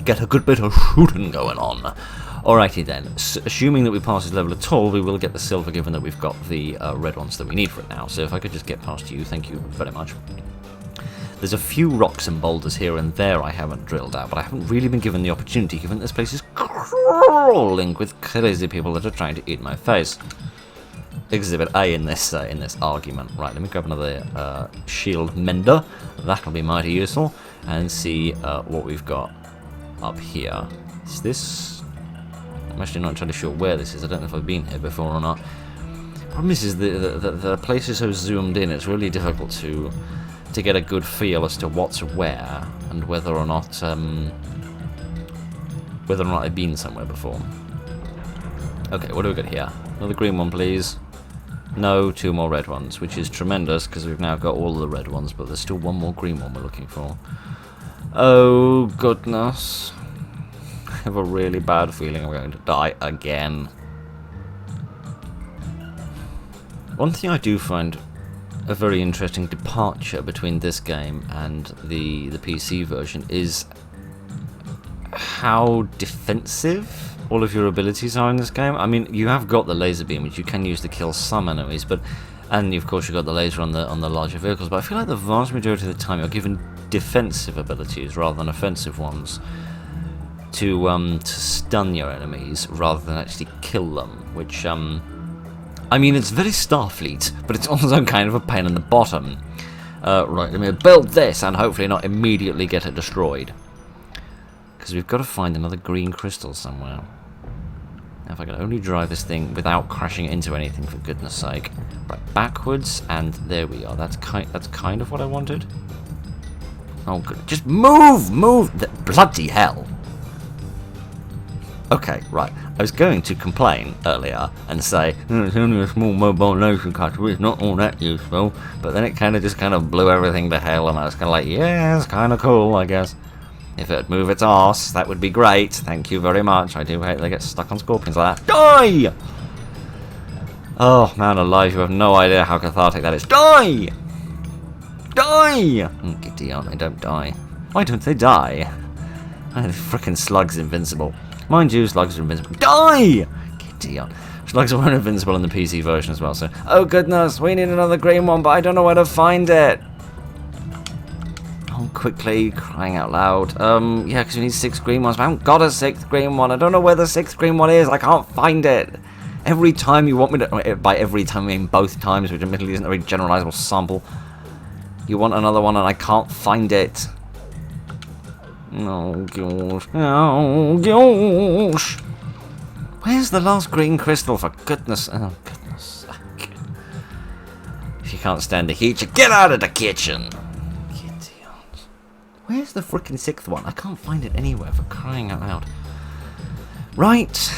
get a good bit of shooting going on. Alrighty then, assuming that we pass this level at all, we will get the silver given that we've got the red ones that we need for it now. So if I could just get past you, thank you very much. There's a few rocks and boulders here and there I haven't drilled out, but I haven't really been given the opportunity, given this place is crawling with crazy people that are trying to eat my face. Exhibit A in this argument. Right, let me grab another shield mender. That'll be mighty useful. And see what we've got up here. Is this... I'm actually not entirely sure where this is. I don't know if I've been here before or not. Problem is the place is so zoomed in, it's really difficult to get a good feel as to what's where and whether or not I've been somewhere before. Okay, what do we got here? Another green one, please. No, 2 more red ones, which is tremendous because we've now got all the red ones, but there's still one more green one we're looking for. Oh, goodness. I have a really bad feeling I'm going to die again. One thing I do find a very interesting departure between this game and the PC version is how defensive all of your abilities are in this game. I mean, you have got the laser beam, which you can use to kill some enemies, and of course you've got the laser on the larger vehicles, but I feel like the vast majority of the time you're given defensive abilities rather than offensive ones to stun your enemies rather than actually kill them, which I mean, it's very Starfleet, but it's also kind of a pain in the bottom. Right, let me build this and hopefully not immediately get it destroyed, because we've got to find another green crystal somewhere. If I can only drive this thing without crashing into anything, for goodness sake. Right, backwards, and there we are. That's kind of what I wanted. Oh, good. Just move! Bloody hell! Okay, right. I was going to complain earlier and say, it's only a small mobile laser cutter, it's not all that useful. But then it kind of blew everything to hell, and I was kind of like, yeah, it's kind of cool, I guess. If it would move its arse, that would be great. Thank you very much. I do hate they get stuck on scorpions like that. Die! Oh, man alive, you have no idea how cathartic that is. Die! Die! Oh, giddy, aren't they? Don't die. Why don't they die? Oh, the frickin' slug's invincible. Mind you, slugs are invincible. Die! Giddy on. Slugs are invincible in the PC version as well, so... Oh, goodness, we need another green one, but I don't know where to find it. Quickly, crying out loud. Yeah, because we need 6 green ones, but I haven't got a 6th green one. I don't know where the 6th green one is. I can't find it. Every time you want me to... By every time, I mean both times, which admittedly isn't a very generalizable sample. You want another one, and I can't find it. Oh, gosh. Oh, gosh. Where's the last green crystal, for goodness... Oh, goodness sake. If you can't stand the heat, you get out of the kitchen. Where's the frickin' 6th one? I can't find it anywhere, for crying out loud. Right.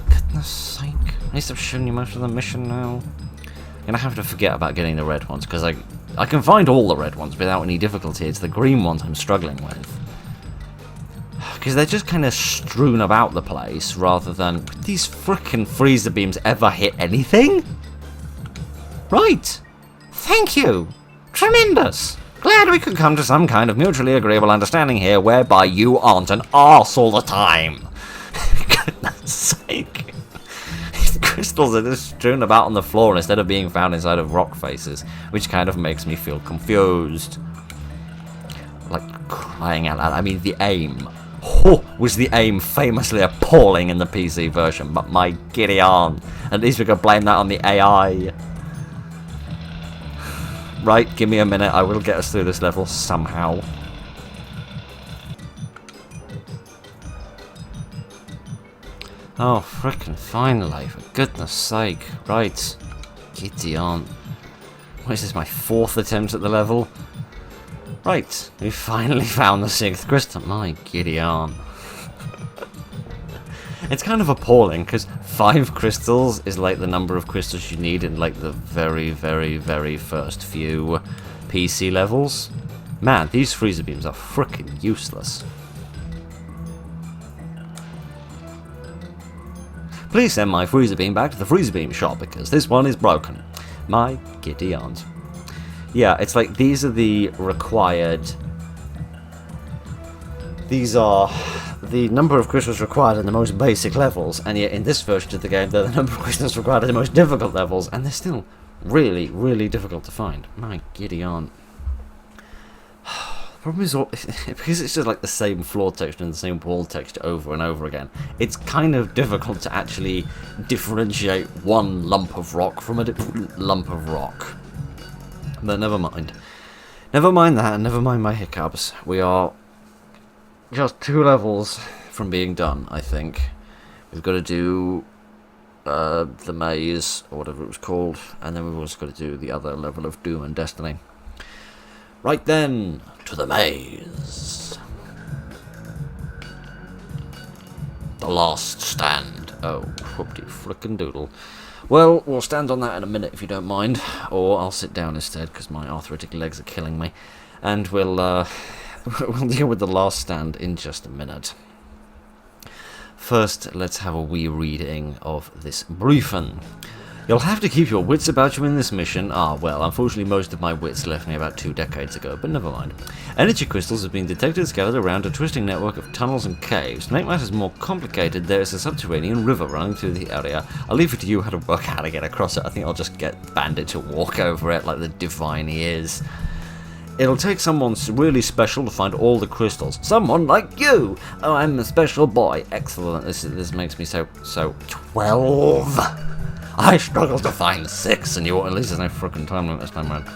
Goodness sake. At least I've shown you most of the mission now. I'm gonna have to forget about getting the red ones, because I can find all the red ones without any difficulty. It's the green ones I'm struggling with. because they're just kind of strewn about the place, rather than... Could these frickin' freezer beams ever hit anything? Right. Thank you. Tremendous. Glad we could come to some kind of mutually agreeable understanding here, whereby you aren't an arse all the time. Goodness sake. These crystals are just strewn about on the floor instead of being found inside of rock faces, which kind of makes me feel confused. Like, crying out loud. I mean, the aim. Oh, was the aim famously appalling in the PC version, but my giddy on. At least we could blame that on the AI. Right, give me a minute, I will get us through this level somehow. Oh, frickin' finally, for goodness sake. Right, giddy on. What is this, my 4th attempt at the level? Right, we finally found the 6th crystal. My giddy on. It's kind of appalling, because 5 crystals is like the number of crystals you need in like the very, very, very first few PC levels. Man, these freezer beams are frickin' useless. Please send my freezer beam back to the freezer beam shop, because this one is broken. My giddy aunt. Yeah, it's like these are the required... These are the number of crystals required in the most basic levels, and yet in this version of the game they're the number of crystals required in the most difficult levels, and they're still really, really difficult to find. My giddy aunt. The problem is, because it's just like the same floor texture and the same wall texture over and over again, it's kind of difficult to actually differentiate one lump of rock from a different lump of rock. But never mind. Never mind that, never mind my hiccups. We are just 2 levels from being done, I think. We've got to do the maze, or whatever it was called, and then we've also got to do the other level of Doom and Destiny. Right then, to the maze. The last stand. Oh, whoopty frickin' doodle. Well, we'll stand on that in a minute if you don't mind, or I'll sit down instead because my arthritic legs are killing me, and we'll we'll deal with the last stand in just a minute. First, let's have a wee reading of this briefing. You'll have to keep your wits about you in this mission. Ah, well, unfortunately most of my wits left me about 2 decades ago, but never mind. Energy crystals have been detected scattered around a twisting network of tunnels and caves. To make matters more complicated, there is a subterranean river running through the area. I'll leave it to you how to work out how to get across it. I think I'll just get Bandit to walk over it like the divine he is. It'll take someone really special to find all the crystals. Someone like you! Oh, I'm a special boy. Excellent. This makes me so 12! I struggle to find 6, and at least there's no frickin' time limit this time around.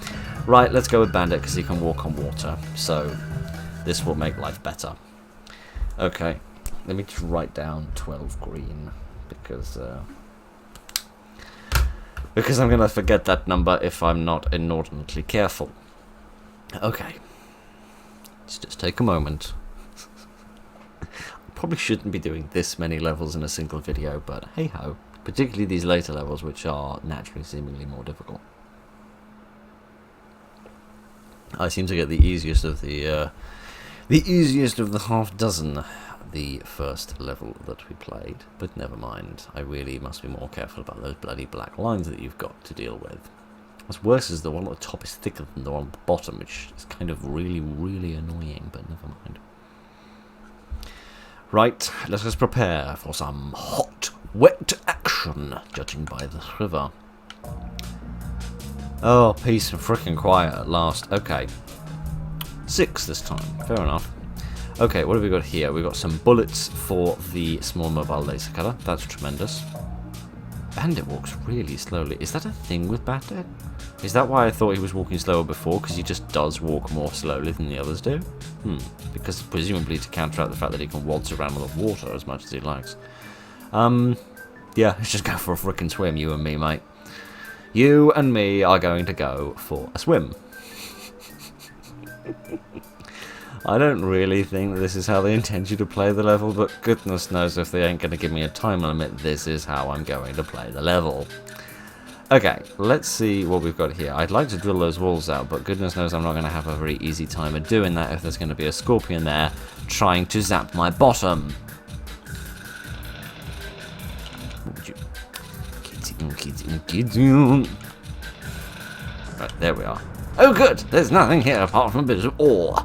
Right, let's go with Bandit, because he can walk on water, so this will make life better. Okay, let me just write down 12 green, because I'm going to forget that number if I'm not inordinately careful. Okay, let's just take a moment. I probably shouldn't be doing this many levels in a single video, but hey-ho. Particularly these later levels, which are naturally seemingly more difficult. I seem to get the easiest of the half dozen the first level that we played, but never mind. I really must be more careful about those bloody black lines that you've got to deal with. What's worse is the one at the top is thicker than the one at the bottom, which is kind of really, really annoying, but never mind. Right, let us prepare for some hot, wet action, judging by the river. Oh, peace and frickin' quiet at last. Okay. 6 this time. Fair enough. Okay, what have we got here? We've got some bullets for the small mobile laser cutter. That's tremendous. Bandit walks really slowly. Is that a thing with Bandit? Is that why I thought he was walking slower before? Because he just does walk more slowly than the others do? Because presumably to counteract the fact that he can waltz around on the water as much as he likes. Yeah, let's just go for a frickin' swim, you and me, mate. You and me are going to go for a swim. I don't really think that this is how they intend you to play the level, but goodness knows if they ain't going to give me a time limit, this is how I'm going to play the level. Okay, let's see what we've got here. I'd like to drill those walls out, but goodness knows I'm not going to have a very easy time of doing that if there's going to be a scorpion there trying to zap my bottom. What would you... Right, there we are. Oh good! There's nothing here apart from a bit of ore.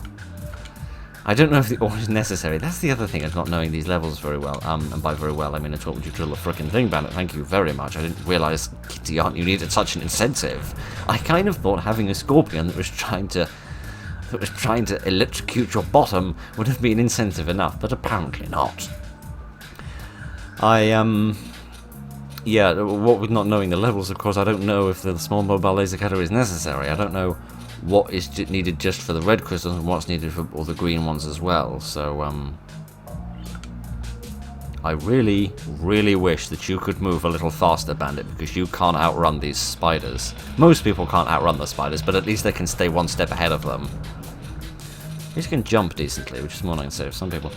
I don't know if the ore is necessary. That's the other thing of not knowing these levels very well. And by very well, I mean, I told you to drill a frickin' thing, Bandit. Thank you very much. I didn't realise, Kitty Aunt, you needed such an incentive. I kind of thought having a scorpion that was trying to electrocute your bottom would have been incentive enough, but apparently not. Yeah, what with not knowing the levels, of course, I don't know if the small mobile laser cutter is necessary. I don't know what is needed just for the red crystals and what's needed for all the green ones as well. So, I really, really wish that you could move a little faster, Bandit, because you can't outrun these spiders. Most people can't outrun the spiders, but at least they can stay one step ahead of them. At least you can jump decently, which is more than I can say of some people.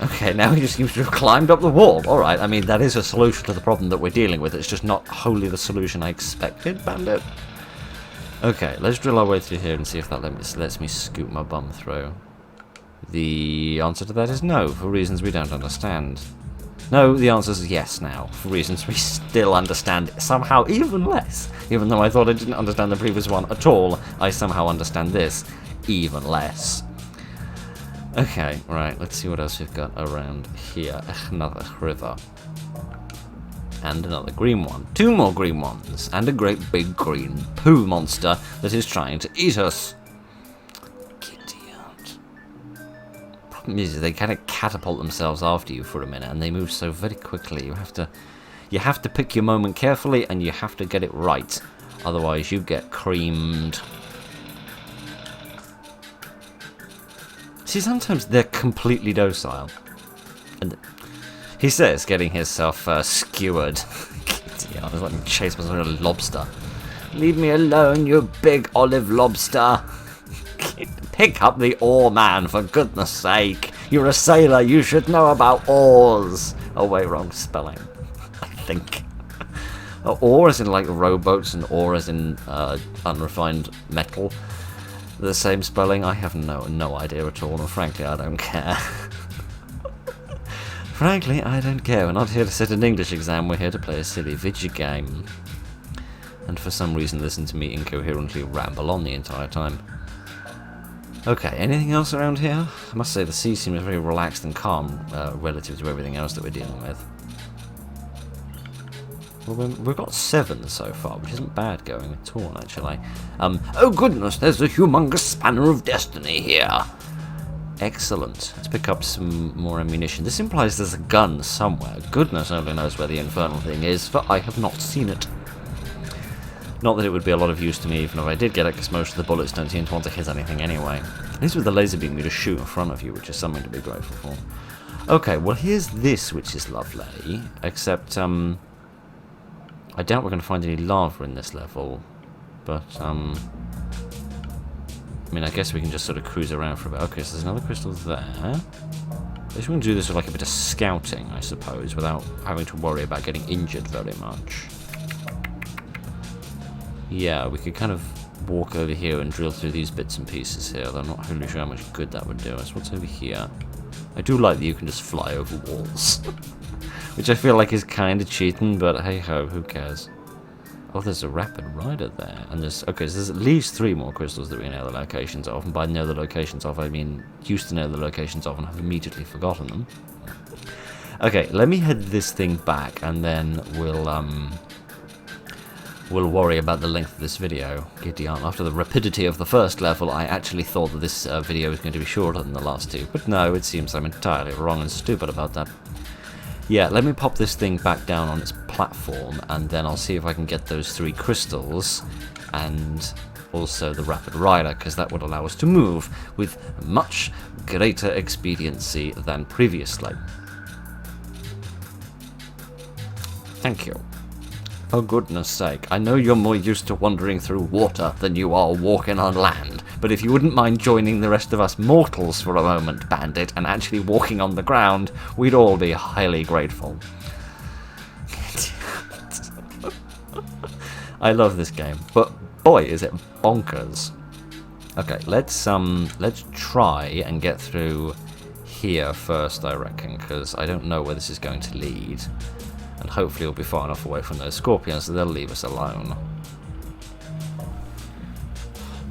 Okay, now he just seems to have climbed up the wall. Alright, I mean, that is a solution to the problem that we're dealing with. It's just not wholly the solution I expected, Bandit. Okay, let's drill our way through here and see if that lets me scoop my bum through. The answer to that is no, for reasons we don't understand. No, the answer is yes now, for reasons we still understand somehow even less. Even though I thought I didn't understand the previous one at all, I somehow understand this even less. Okay, right, let's see what else we've got around here. Another river. And another green one. Two more green ones. And a great big green poo monster that is trying to eat us. Idiot. Problem is, they kind of catapult themselves after you for a minute, and they move so very quickly. You have to pick your moment carefully, and you have to get it right. Otherwise, you get creamed. See, sometimes they're completely docile. And he says, getting himself skewered. I was letting me chase myself with a lobster. Leave me alone, you big olive lobster. Pick up the oar, man, for goodness sake. You're a sailor, you should know about oars. Oh wait, wrong spelling, I think. Ore as in like rowboats and ore as in unrefined metal. The same spelling? I have no idea at all, and frankly I don't care. Frankly, I don't care. We're not here to sit an English exam, we're here to play a silly video game. And for some reason listen to me incoherently ramble on the entire time. Okay, anything else around here? I must say the sea seems very relaxed and calm relative to everything else that we're dealing with. Well, we've got 7 so far, which isn't bad going at all, actually. Oh goodness, there's a humongous spanner of destiny here. Excellent. Let's pick up some more ammunition. This implies there's a gun somewhere. Goodness only knows where the infernal thing is, for I have not seen it. Not that it would be a lot of use to me, even if I did get it, because most of the bullets don't seem to want to hit anything anyway. At least with the laser beam, you just shoot in front of you, which is something to be grateful for. Okay, well here's this, which is lovely, except, I doubt we're going to find any lava in this level, but, I mean, I guess we can just sort of cruise around for a bit. Okay, so there's another crystal there. I guess we can do this with like a bit of scouting, I suppose, without having to worry about getting injured very much. Yeah, we could kind of walk over here and drill through these bits and pieces here, though I'm not really sure how much good that would do us. What's over here? I do like that you can just fly over walls. Which I feel like is kind of cheating, but hey ho, who cares? Oh, there's a rapid rider there, and there's okay. So there's at least 3 more crystals that we know the locations of, and by know the locations of, I mean used to know the locations of and have immediately forgotten them. Okay, let me head this thing back, and then we'll worry about the length of this video. Giddy aunt. After the rapidity of the first level, I actually thought that this video was going to be shorter than the last 2, but no, it seems I'm entirely wrong and stupid about that. Yeah, let me pop this thing back down on its platform, and then I'll see if I can get those 3 crystals, and also the rapid rider, because that would allow us to move with much greater expediency than previously. Thank you. For goodness sake, I know you're more used to wandering through water than you are walking on land, but if you wouldn't mind joining the rest of us mortals for a moment, Bandit, and actually walking on the ground, we'd all be highly grateful. I love this game, but boy, is it bonkers. Okay, let's try and get through here first, I reckon, because I don't know where this is going to lead, and hopefully we'll be far enough away from those scorpions that they'll leave us alone.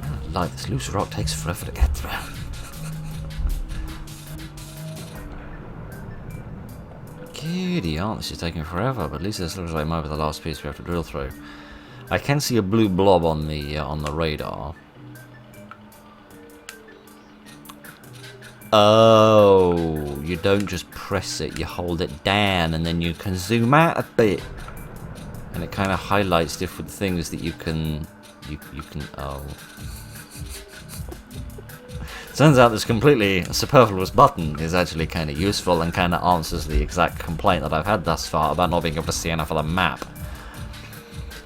Man, like this loose rock takes forever to get through. Giddy aunt, this is taking forever, but at least this looks like it might be the last piece we have to drill through. I can see a blue blob on the radar. Oh, you don't just press it, you hold it down and then you can zoom out a bit. And it kind of highlights different things that you can, oh. Turns out this completely superfluous button is actually kind of useful and kind of answers the exact complaint that I've had thus far about not being able to see enough of the map.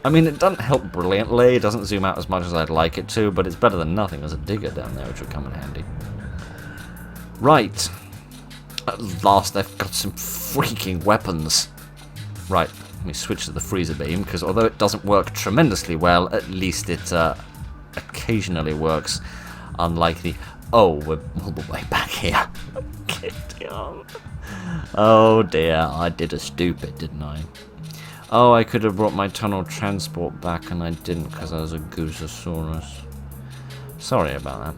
I mean, it doesn't help brilliantly, it doesn't zoom out as much as I'd like it to, but it's better than nothing. There's a digger down there which will come in handy. Right. At last I've got some freaking weapons. Right, let me switch to the freezer beam, because although it doesn't work tremendously well, at least it occasionally works. Unlike the... Oh, we're all the way back here. Oh dear, I did a stupid, didn't I? Oh, I could have brought my tunnel transport back and I didn't because I was a Goososaurus. Sorry about that.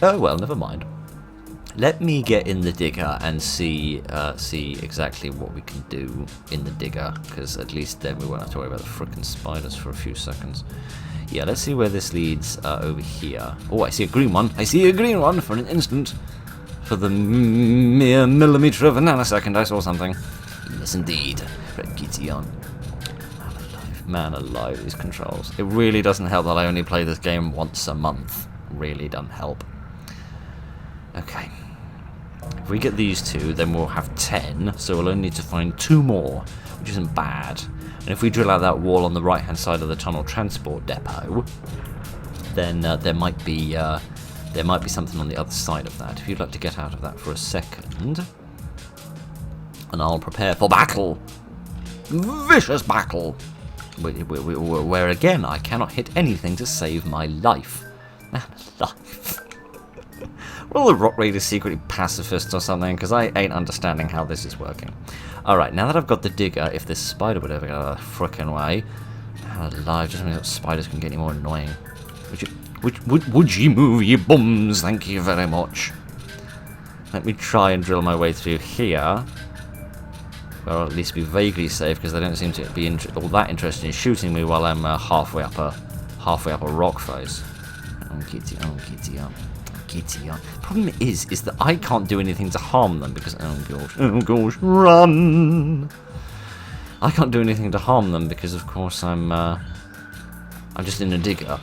Oh well, never mind. Let me get in the digger and see exactly what we can do in the digger, because at least then we won't have to worry about the frickin' spiders for a few seconds. Yeah, let's see where this leads over here. Oh, I see a green one. I see a green one for an instant. For the mere millimetre of a nanosecond, I saw something. Yes, indeed. Right, giddy on. Man alive, these controls. It really doesn't help that I only play this game once a month. Really doesn't help. Okay. If we get these two, then we'll have 10, so we'll only need to find 2 more, which isn't bad. And if we drill out that wall on the right-hand side of the tunnel transport depot, then there might be something on the other side of that. If you'd like to get out of that for a second, and I'll prepare for battle, vicious battle, where again I cannot hit anything to save my life. Man, life. Were all the Rock Raiders secretly pacifists or something? Because I ain't understanding how this is working. Alright, now that I've got the digger, if this spider would ever get out of the frickin' way... Man alive, just means that spiders can get any more annoying. Would you move, you bums? Thank you very much. Let me try and drill my way through here. Or at least be vaguely safe, because they don't seem to be all that interested in shooting me while I'm halfway up a rock face. Oh, kitty, oh, kitty, oh. Kitty, oh. Problem is that I can't do anything to harm them because oh gosh, run! I can't do anything to harm them because, of course, I'm just in a digger.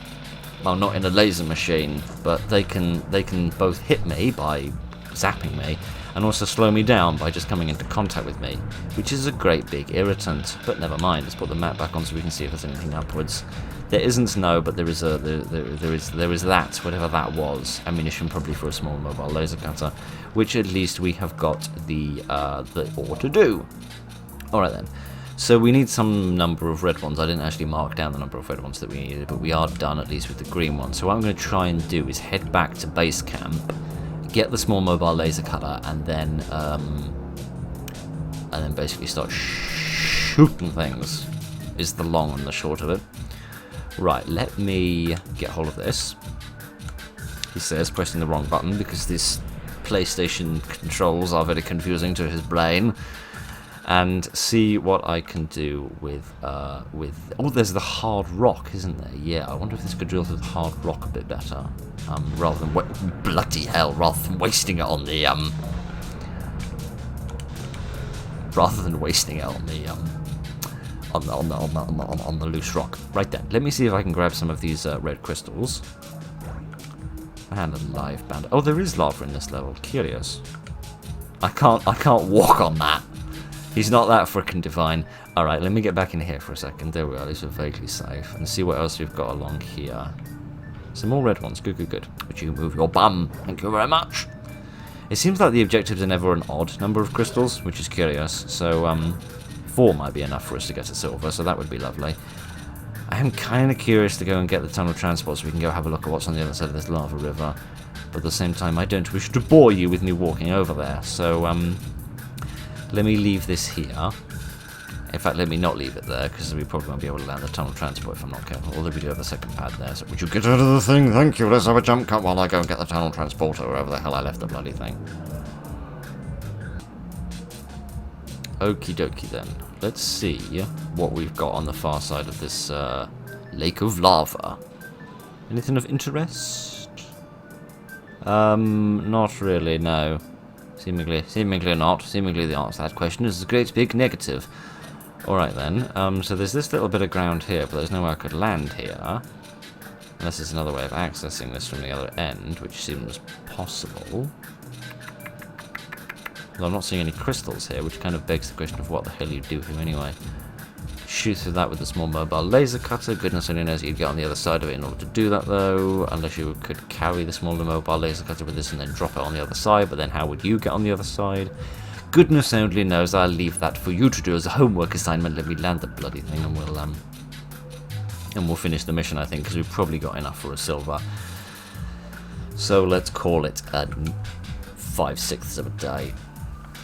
Well, not in a laser machine, but they can both hit me by zapping me, and also slow me down by just coming into contact with me, which is a great big irritant. But never mind. Let's put the map back on so we can see if there's anything upwards. There isn't, no, but there is that, whatever that was. Ammunition probably for a small mobile laser cutter, which at least we have got the ore to do. All right then. So we need some number of red ones. I didn't actually mark down the number of red ones that we needed, but we are done at least with the green ones. So what I'm going to try and do is head back to base camp, get the small mobile laser cutter, and then basically start shooting things. Is the long and the short of it. Right, let me get hold of this. He says, pressing the wrong button because this PlayStation controls are very confusing to his brain. And see what I can do with oh, there's the hard rock, isn't there? Yeah, I wonder if this could drill through the hard rock a bit better, rather than bloody hell, rather than wasting it on the on the loose rock. Right then, let me see if I can grab some of these red crystals. And a live band. Oh, there is lava in this level. Curious. I can't walk on that. He's not that frickin' divine. Alright, let me get back in here for a second. There we are, at least we're vaguely safe. And see what else we've got along here. Some more red ones. Good, good, good. Would you move your bum? Thank you very much. It seems like the objectives are never an odd number of crystals, which is curious. So, 4 might be enough for us to get to silver, so that would be lovely. I'm kind of curious to go and get the tunnel transport so we can go have a look at what's on the other side of this lava river. But at the same time, I don't wish to bore you with me walking over there. So, let me leave this here. In fact, let me not leave it there, because we probably won't be able to land the tunnel transport if I'm not careful. Although we do have the second pad there, so would you get out of the thing? Thank you, let's have a jump cut while I go and get the tunnel transporter, wherever the hell I left the bloody thing. Okie dokie then. Let's see what we've got on the far side of this lake of lava. Anything of interest? Not really, no. Seemingly not. Seemingly the answer to that question is a great big negative. Alright then, so there's this little bit of ground here, but there's nowhere I could land here. Unless there's another way of accessing this from the other end, which seems possible. Although I'm not seeing any crystals here, which kind of begs the question of what the hell you do here anyway. Shoot through that with a small mobile laser cutter. Goodness only knows you'd get on the other side of it in order to do that, though. Unless you could carry the smaller mobile laser cutter with this and then drop it on the other side, but then how would you get on the other side? Goodness only knows. I'll leave that for you to do as a homework assignment. Let me land the bloody thing and we'll finish the mission, I think, because we've probably got enough for a silver. So let's call it a 5/6 of a day.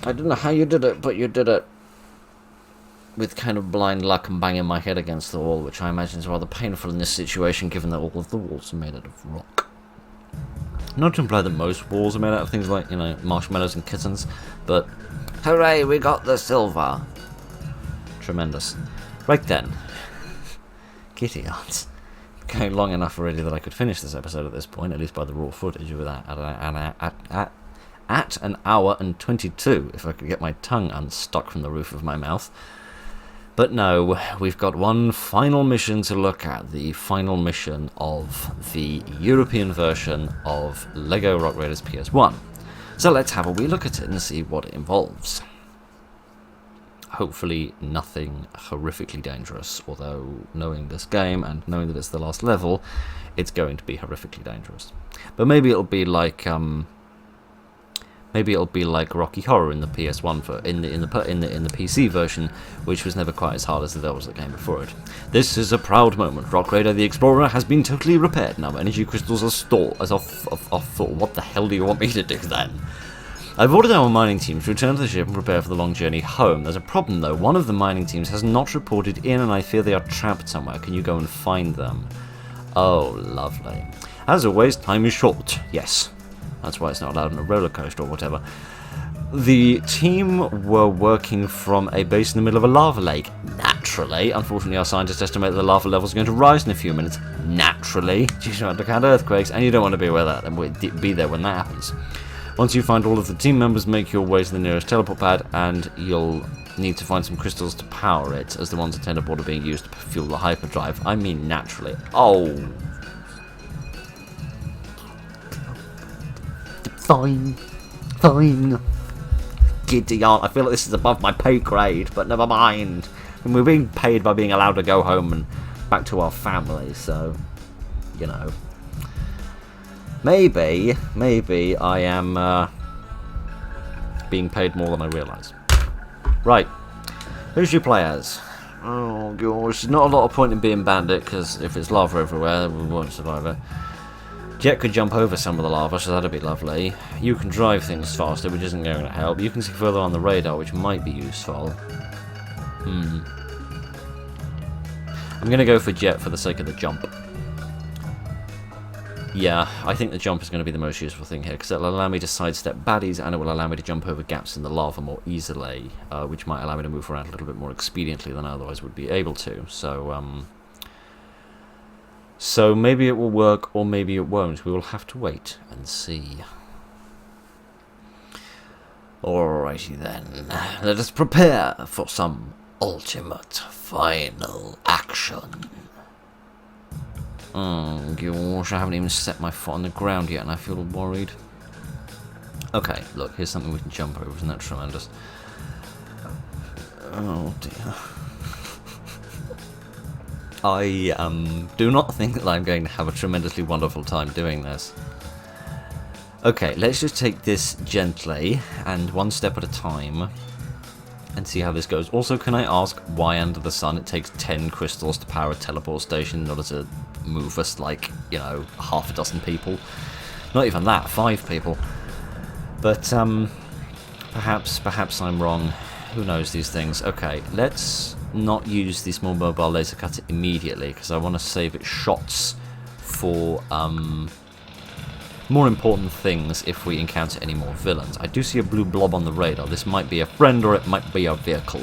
I don't know how you did it, but you did it with kind of blind luck and banging my head against the wall, which I imagine is rather painful in this situation, given that all of the walls are made out of rock. Not to imply that most walls are made out of things like, marshmallows and kittens, but hooray, we got the silver! Tremendous. Right then. Kitty yards. Going long enough already that I could finish this episode at this point, at least by the raw footage, with that at an hour and 22, if I could get my tongue unstuck from the roof of my mouth. But no, we've got one final mission to look at, the final mission of the European version of LEGO Rock Raiders PS1. So let's have a wee look at it and see what it involves. Hopefully nothing horrifically dangerous, although knowing this game and knowing that it's the last level, it's going to be horrifically dangerous. But maybe it'll be like Rocky Horror in the PS1 in the PC version, which was never quite as hard as the levels that came before it. This is a proud moment. Rock Raider the Explorer has been totally repaired. Now energy crystals are stored as off. What the hell do you want me to do then? I've ordered our mining team to return to the ship and prepare for the long journey home. There's a problem though. One of the mining teams has not reported in, and I fear they are trapped somewhere. Can you go and find them? Oh, lovely. As always, time is short. Yes. That's why it's not allowed on a roller coaster or whatever. The team were working from a base in the middle of a lava lake. Naturally. Unfortunately, our scientists estimate that the lava levels are going to rise in a few minutes. Naturally. You don't want to count earthquakes, and you don't want to be aware that and be there when that happens. Once you find all of the team members, make your way to the nearest teleport pad, and you'll need to find some crystals to power it, as the ones at teleport are being used to fuel the hyperdrive. I mean, naturally. Oh. Fine. Giddy on. I feel like this is above my pay grade, but never mind. And we're being paid by being allowed to go home and back to our families, so, Maybe I am being paid more than I realise. Right. Who's your players? Oh gosh, not a lot of point in being bandit, because if it's lava everywhere, we won't survive it. Jet could jump over some of the lava, so that'd be lovely. You can drive things faster, which isn't going to help. You can see further on the radar, which might be useful. I'm going to go for Jet for the sake of the jump. Yeah, I think the jump is going to be the most useful thing here, because it'll allow me to sidestep baddies, and it will allow me to jump over gaps in the lava more easily, which might allow me to move around a little bit more expediently than I otherwise would be able to. So maybe it will work, or maybe it won't. We will have to wait and see. Alrighty then, let us prepare for some ultimate final action. Oh gosh, I haven't even set my foot on the ground yet and I feel worried. Okay, look, here's something we can jump over, isn't that tremendous? Oh dear. I do not think that I'm going to have a tremendously wonderful time doing this. Okay, let's just take this gently and one step at a time. and see how this goes. Also, can I ask why under the sun it takes 10 crystals to power a teleport station in order to move us like, you know, half a dozen people? Not even that, 5 people. But, perhaps I'm wrong. Who knows these things? Okay, let's not use the small mobile laser cutter immediately, because I want to save its shots for, more important things if we encounter any more villains. I do see a blue blob on the radar. This might be a friend or it might be a vehicle,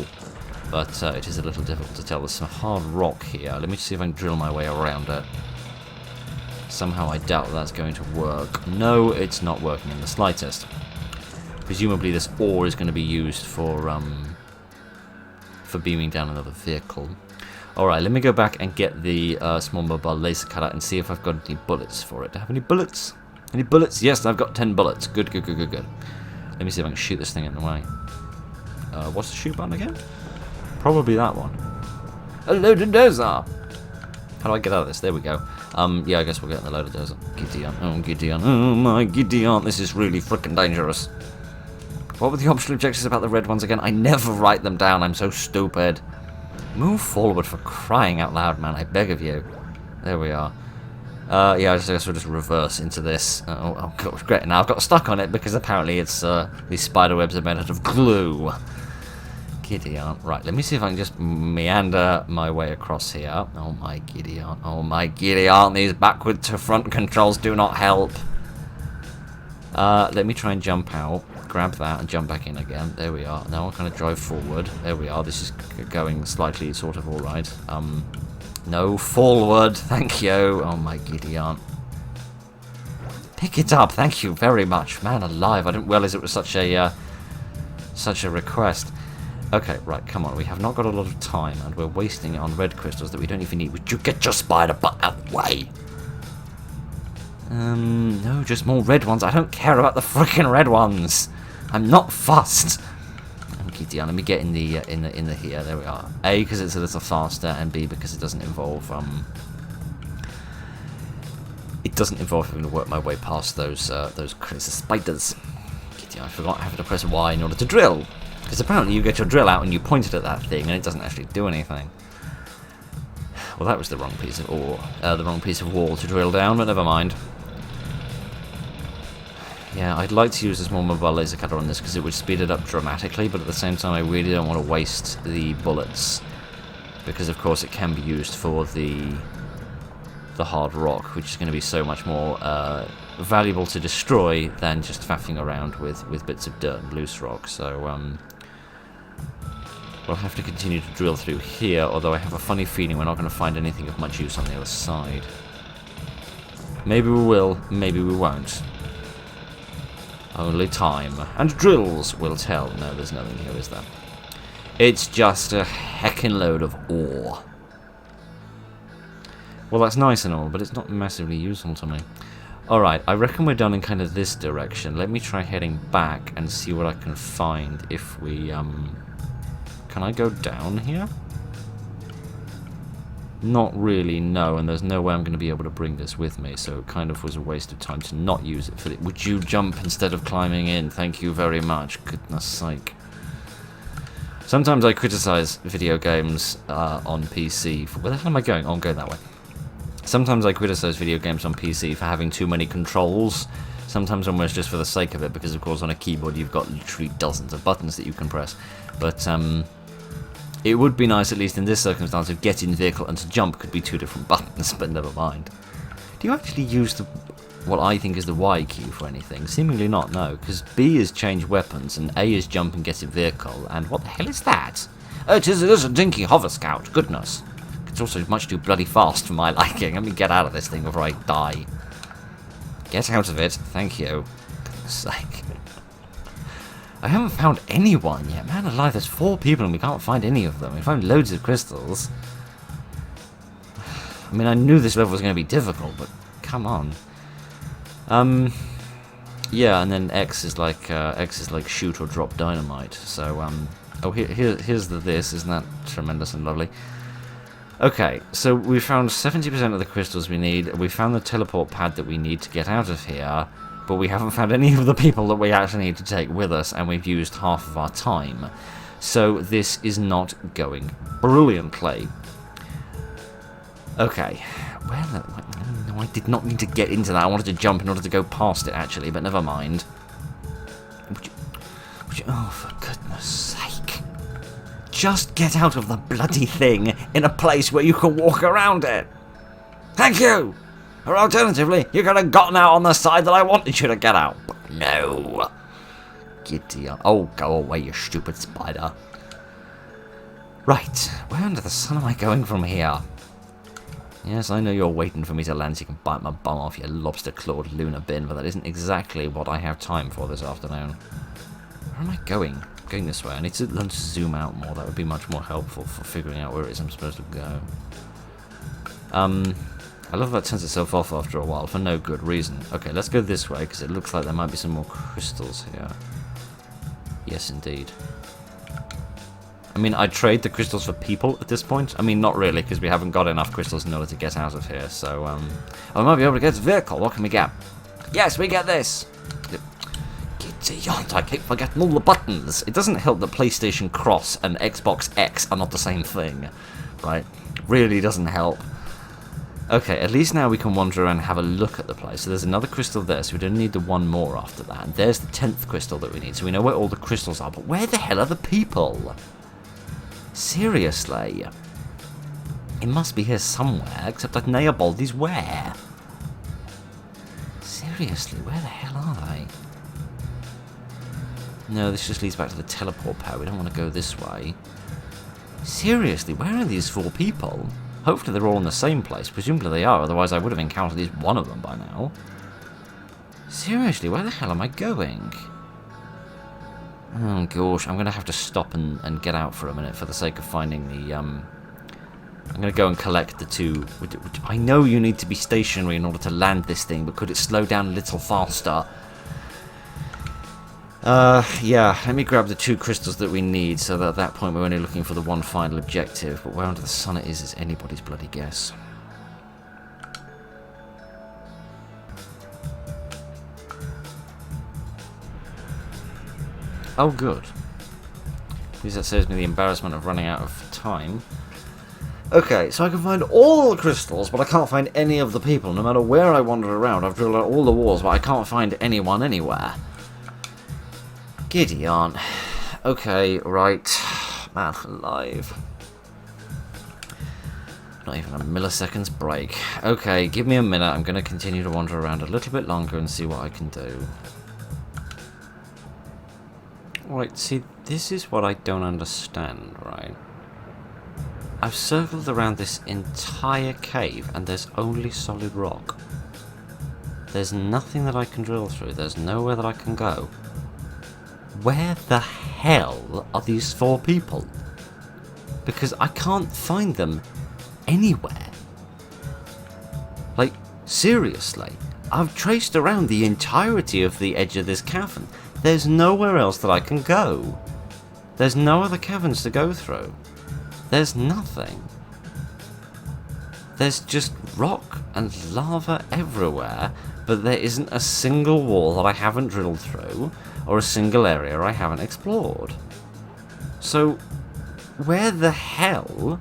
but it is a little difficult to tell. There's some hard rock here. Let me see if I can drill my way around it. Somehow I doubt that's going to work. No, it's not working in the slightest. Presumably this ore is going to be used for beaming down another vehicle. Alright, let me go back and get the small mobile laser cutter and see if I've got any bullets for it. Do I have any bullets? Any bullets? Yes, I've got 10 bullets. Good. Let me see if I can shoot this thing in the way. What's the shoot button again? Probably that one. A loaded dozer! How do I get out of this? There we go. Yeah, I guess we'll get in the loaded dozer. Gideon. Oh, Gideon. Oh, my Gideon. This is really frickin' dangerous. What were the optional objectives about the red ones again? I never write them down. I'm so stupid. Move forward, for crying out loud, man. I beg of you. There we are. Yeah, I guess we'll just reverse into this. Oh, God, great. Now I've got stuck on it because apparently it's these spider webs are made out of glue. Gideon. Right, let me see if I can just meander my way across here. Oh, my Gideon. Oh, my Gideon. These backward to front controls do not help. Let me try and jump out. Grab that and jump back in again. There we are. Now I'll kind of drive forward. There we are. This is going slightly sort of alright. No, forward. Thank you. Oh my Gideon. Pick it up. Thank you very much. Man alive. I didn't realize it was such a request. Okay, right. Come on. We have not got a lot of time and we're wasting it on red crystals that we don't even need. Would you get your spider butt out of the way? No, just more red ones. I don't care about the frickin' red ones. I'm not fussed. Gideon, let me get in the here. There we are. A, because it's a little faster, and B, because it doesn't involve having to work my way past those crazy spiders. Gideon, I forgot having to press Y in order to drill, because apparently you get your drill out and you point it at that thing and it doesn't actually do anything. Well, that was the wrong piece of ore, the wrong piece of wall to drill down, but never mind. Yeah, I'd like to use a small mobile laser cutter on this because it would speed it up dramatically, but at the same time I really don't want to waste the bullets because of course it can be used for the hard rock, which is going to be so much more valuable to destroy than just faffing around with bits of dirt and loose rock. So we'll have to continue to drill through here, although I have a funny feeling we're not going to find anything of much use on the other side. Maybe we will, maybe we won't. Only time and drills will tell. No, there's nothing here, is there? It's just a heckin' load of ore. Well, that's nice and all, but it's not massively useful to me. Alright, I reckon we're done in kind of this direction. Let me try heading back and see what I can find if we, Can I go down here? Not really, no, and there's no way I'm going to be able to bring this with me, so it kind of was a waste of time to not use it for it. Would you jump instead of climbing in? Thank you very much. Goodness sake. Sometimes I criticize video games on PC for... Where the hell am I going? Oh, I'm going that way. Sometimes I criticize video games on PC for having too many controls. Sometimes almost just for the sake of it, because of course on a keyboard you've got literally dozens of buttons that you can press. But, it would be nice, at least in this circumstance, if get in vehicle and to jump could be 2 different buttons, but never mind. Do you actually use what I think is the Y key for anything? Seemingly not, no, because B is change weapons, and A is jump and get in vehicle, and what the hell is that? Oh, it is a dinky hover scout, goodness. It's also much too bloody fast for my liking. Let me get out of this thing before I die. Get out of it, thank you. For goodness sake. I haven't found anyone yet. Man alive, there's 4 people and we can't find any of them. We found loads of crystals. I mean, I knew this level was going to be difficult, but come on. Yeah, and then X is like shoot or drop dynamite. So oh, here's this. Isn't that tremendous and lovely? Okay, so we found 70% of the crystals we need. We found the teleport pad that we need to get out of here. But we haven't found any of the people that we actually need to take with us, and we've used half of our time. So this is not going brilliantly. Okay. No, I did not need to get into that. I wanted to jump in order to go past it, actually, but never mind. Oh, for goodness sake. Just get out of the bloody thing in a place where you can walk around it. Thank you! Or alternatively, you could have gotten out on the side that I wanted you to get out. But no. Giddy. Oh, go away, you stupid spider. Right, where under the sun am I going from here? Yes, I know you're waiting for me to land so you can bite my bum off, you lobster-clawed lunar bin, but that isn't exactly what I have time for this afternoon. Where am I going? I'm going this way. I need to learn to zoom out more. That would be much more helpful for figuring out where it is I'm supposed to go. I love that it turns itself off after a while, for no good reason. Okay, let's go this way, because it looks like there might be some more crystals here. Yes, indeed. I mean, I'd trade the crystals for people at this point. I mean, not really, because we haven't got enough crystals in order to get out of here, so, I might be able to get this vehicle. What can we get? Yes, we get this! I keep forgetting all the buttons. It doesn't help that PlayStation Cross and Xbox X are not the same thing, right? Really doesn't help. Okay, at least now we can wander around and have a look at the place. So there's another crystal there, so we don't need the one more after that. And there's the 10th crystal that we need, so we know where all the crystals are. But where the hell are the people? Seriously. It must be here somewhere, except that Neobaldi's where? Seriously, where the hell are they? No, this just leads back to the teleport pad. We don't want to go this way. Seriously, where are these 4 people? Hopefully they're all in the same place. Presumably they are, otherwise I would have encountered at least one of them by now. Seriously, where the hell am I going? Oh gosh, I'm going to have to stop and get out for a minute for the sake of finding the... I'm going to go and collect the 2... I know you need to be stationary in order to land this thing, but could it slow down a little faster? Yeah, let me grab the 2 crystals that we need, so that at that point we're only looking for the one final objective, but where under the sun it is anybody's bloody guess. Oh, good. At least that saves me the embarrassment of running out of time. Okay, so I can find all the crystals, but I can't find any of the people. No matter where I wander around, I've drilled out all the walls, but I can't find anyone anywhere. Giddy on. Okay, right. Man alive. Not even a millisecond's break. Okay, give me a minute. I'm going to continue to wander around a little bit longer and see what I can do. Right, see, this is what I don't understand, right? I've circled around this entire cave and there's only solid rock. There's nothing that I can drill through. There's nowhere that I can go. Where the hell are these 4 people? Because I can't find them anywhere. Like, seriously, I've traced around the entirety of the edge of this cavern. There's nowhere else that I can go. There's no other caverns to go through. There's nothing. There's just rock and lava everywhere, but there isn't a single wall that I haven't drilled through, or a single area I haven't explored. So, where the hell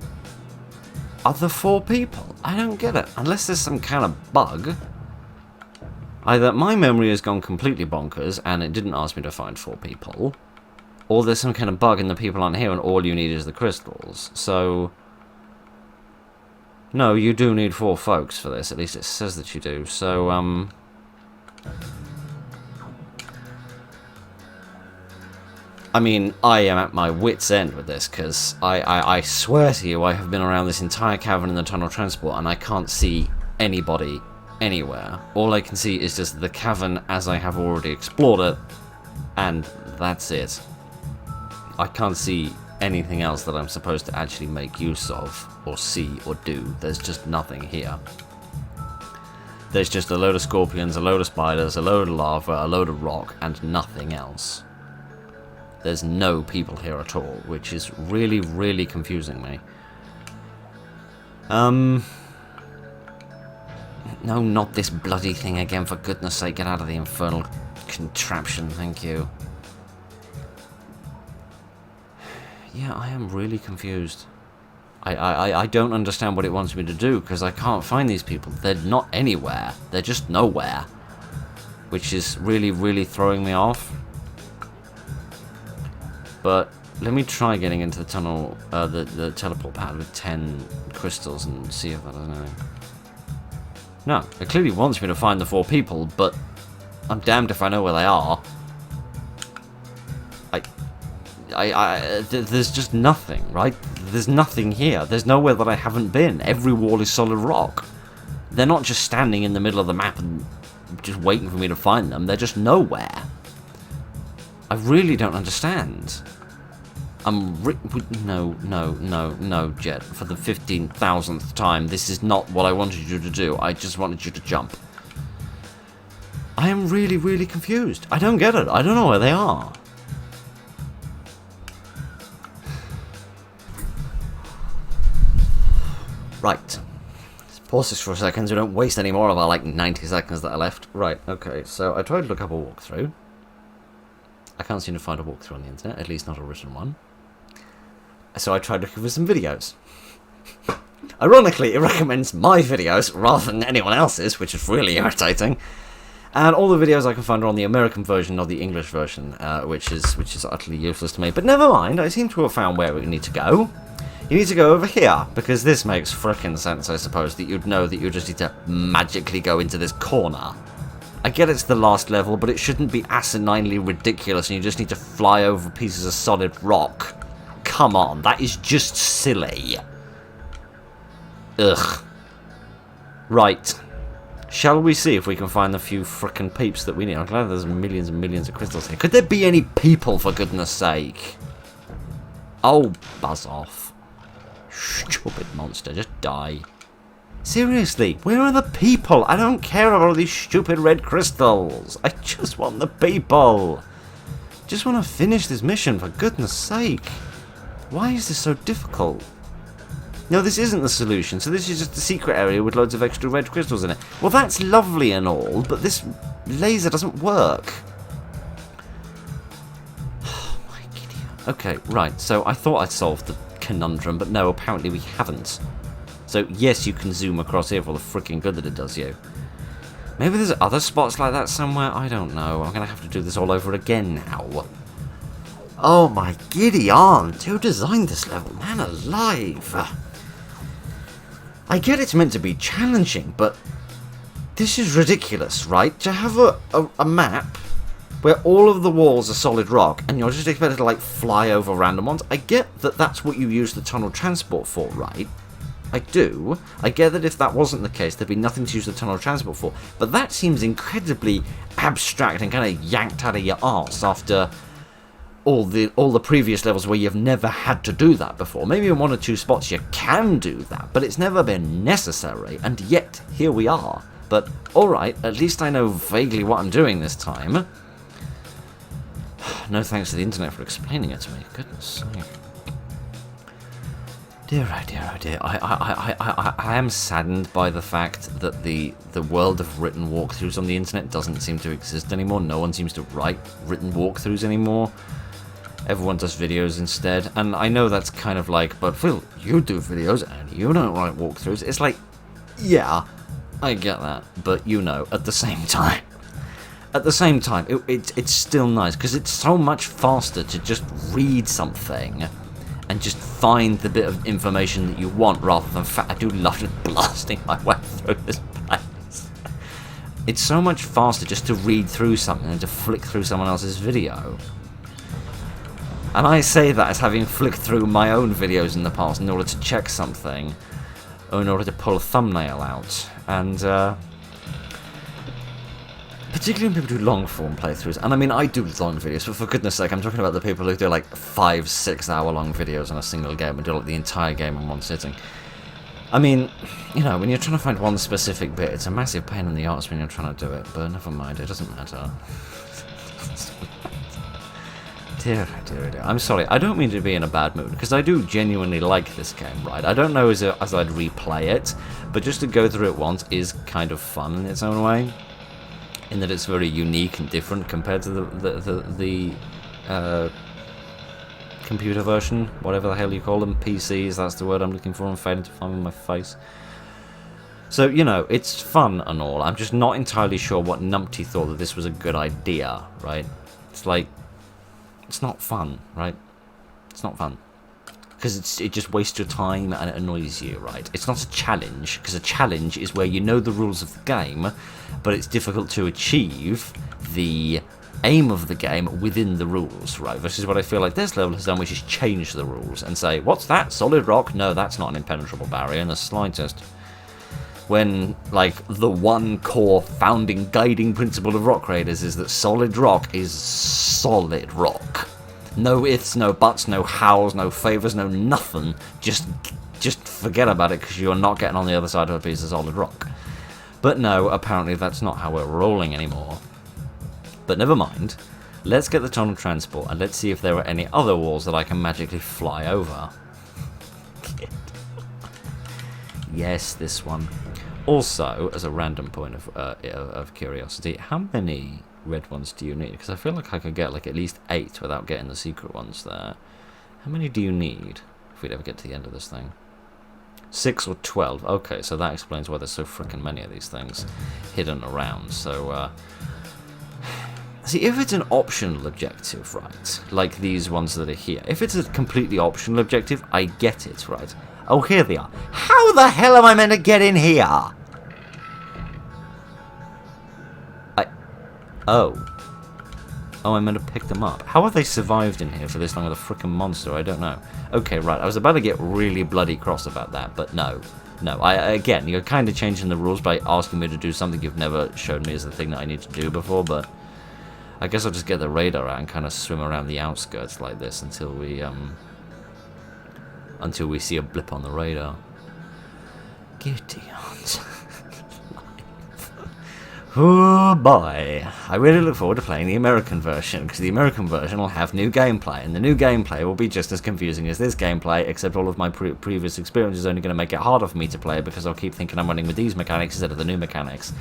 are the 4 people? I don't get it. Unless there's some kind of bug. Either my memory has gone completely bonkers and it didn't ask me to find 4 people, or there's some kind of bug and the people aren't here and all you need is the crystals. So, no, you do need 4 folks for this. At least it says that you do. So, I mean, I am at my wit's end with this, because I swear to you, I have been around this entire cavern in the tunnel transport, and I can't see anybody anywhere. All I can see is just the cavern as I have already explored it, and that's it. I can't see anything else that I'm supposed to actually make use of, or see, or do. There's just nothing here. There's just a load of scorpions, a load of spiders, a load of lava, a load of rock, and nothing else. There's no people here at all, which is really, really confusing me. No, not this bloody thing again, for goodness sake, get out of the infernal contraption, thank you. Yeah, I am really confused. I don't understand what it wants me to do, because I can't find these people. They're not anywhere. They're just nowhere. Which is really, really throwing me off. But let me try getting into the tunnel, the teleport pad with 10 crystals and see if that does anything. No, it clearly wants me to find the 4 people, but I'm damned if I know where they are. There's just nothing, right? There's nothing here. There's nowhere that I haven't been. Every wall is solid rock. They're not just standing in the middle of the map and just waiting for me to find them. They're just nowhere. I really don't understand. No, Jet. For the 15,000th time, this is not what I wanted you to do. I just wanted you to jump. I am really, really confused. I don't get it. I don't know where they are. Right. Let's pause this for a second so we don't waste any more of our, 90 seconds that are left. Right, okay. So I tried to look up a walkthrough. I can't seem to find a walkthrough on the internet, at least not a written one. So I tried looking for some videos. Ironically, it recommends my videos rather than anyone else's, which is really irritating. And all the videos I can find are on the American version, not the English version, which is utterly useless to me. But never mind, I seem to have found where we need to go. You need to go over here, because this makes frickin' sense, I suppose, that you'd know that you just need to magically go into this corner. I get it's the last level, but it shouldn't be asininely ridiculous and you just need to fly over pieces of solid rock. Come on, that is just silly. Ugh. Right. Shall we see if we can find the few frickin' peeps that we need? I'm glad there's millions and millions of crystals here. Could there be any people, for goodness sake? Oh, buzz off. Stupid monster, just die. Seriously, where are the people? I don't care about all these stupid red crystals. I just want the people. Just want to finish this mission, for goodness sake. Why is this so difficult? No, this isn't the solution, so this is just a secret area with loads of extra red crystals in it. Well, that's lovely and all, but this laser doesn't work. Oh, my idiot. Okay, right, so I thought I'd solved the conundrum, but no, apparently we haven't. So, yes, you can zoom across here for the freaking good that it does you. Maybe there's other spots like that somewhere? I don't know. I'm going to have to do this all over again now. Oh my giddy aunt! Who designed this level? Man alive! I get it's meant to be challenging, but this is ridiculous, right? To have a map where all of the walls are solid rock and you're just expected to, fly over random ones. I get that that's what you use the tunnel transport for, right? I do. I get that if that wasn't the case, there'd be nothing to use the tunnel transport for. But that seems incredibly abstract and kind of yanked out of your arse after all the previous levels where you've never had to do that before. Maybe in 1 or 2 spots you can do that, but it's never been necessary, and yet here we are. But alright, at least I know vaguely what I'm doing this time. No thanks to the internet for explaining it to me. Goodness sake. Dear, oh dear, oh dear. I am saddened by the fact that the world of written walkthroughs on the internet doesn't seem to exist anymore. No one seems to write written walkthroughs anymore. Everyone does videos instead. And I know that's kind of like, but Phil, you do videos and you don't write walkthroughs. It's like, yeah, I get that. But at the same time. At the same time, it's still nice because it's so much faster to just read something and just find the bit of information that you want rather than I do love just blasting my way through this place. It's so much faster just to read through something than to flick through someone else's video. And I say that as having flicked through my own videos in the past in order to check something, or in order to pull a thumbnail out. And particularly when people do long-form playthroughs. And I mean, I do long videos, but for goodness sake, I'm talking about the people who do 5-6 hour long videos on a single game and do the entire game in one sitting. I mean, when you're trying to find one specific bit, it's a massive pain in the arse when you're trying to do it, but never mind, it doesn't matter. Dear, dear, dear. I'm sorry, I don't mean to be in a bad mood, because I do genuinely like this game, right? I don't know as I'd replay it, but just to go through it once is kind of fun in its own way. In that it's very unique and different compared to the computer version, whatever the hell you call them, PCs, that's the word I'm looking for, I'm failing to find with my face. So, you know, it's fun and all, I'm just not entirely sure what numpty thought that this was a good idea, right? It's like, it's not fun, right? It's not fun. Because it just wastes your time and it annoys you, right? It's not a challenge, because a challenge is where you know the rules of the game, but it's difficult to achieve the aim of the game within the rules, right? This is what I feel like this level has done, which is change the rules and say, what's that? Solid rock? No, that's not an impenetrable barrier in the slightest. When, like, the one core founding guiding principle of Rock Raiders is that solid rock is solid rock. No ifs, no buts, no hows, no favours, no nothing. Just forget about it because you're not getting on the other side of a piece of solid rock. But no, apparently that's not how we're rolling anymore. But never mind. Let's get the tunnel transport and let's see if there are any other walls that I can magically fly over. Yes, this one. Also, as a random point of curiosity, how many red ones do you need? Because I feel like I could get like at least 8 without getting the secret ones there. How many do you need if we'd ever get to the end of this thing? 6 or 12. Okay, so that explains why there's so freaking many of these things hidden around. So, see, if it's an optional objective, right, like these ones that are here, if it's a completely optional objective, I get it, right? Oh, here they are. How the hell am I meant to get in here? Oh, I'm meant to pick them up. How have they survived in here for this long with a frickin' monster? I don't know. Okay, right, I was about to get really bloody cross about that, but no. No, again, you're kind of changing the rules by asking me to do something you've never shown me as the thing that I need to do before, but I guess I'll just get the radar out and kind of swim around the outskirts like this until we see a blip on the radar. Giddy aunt. Oh boy, I really look forward to playing the American version, because the American version will have new gameplay, and the new gameplay will be just as confusing as this gameplay, except all of my previous experience is only going to make it harder for me to play, because I'll keep thinking I'm running with these mechanics instead of the new mechanics.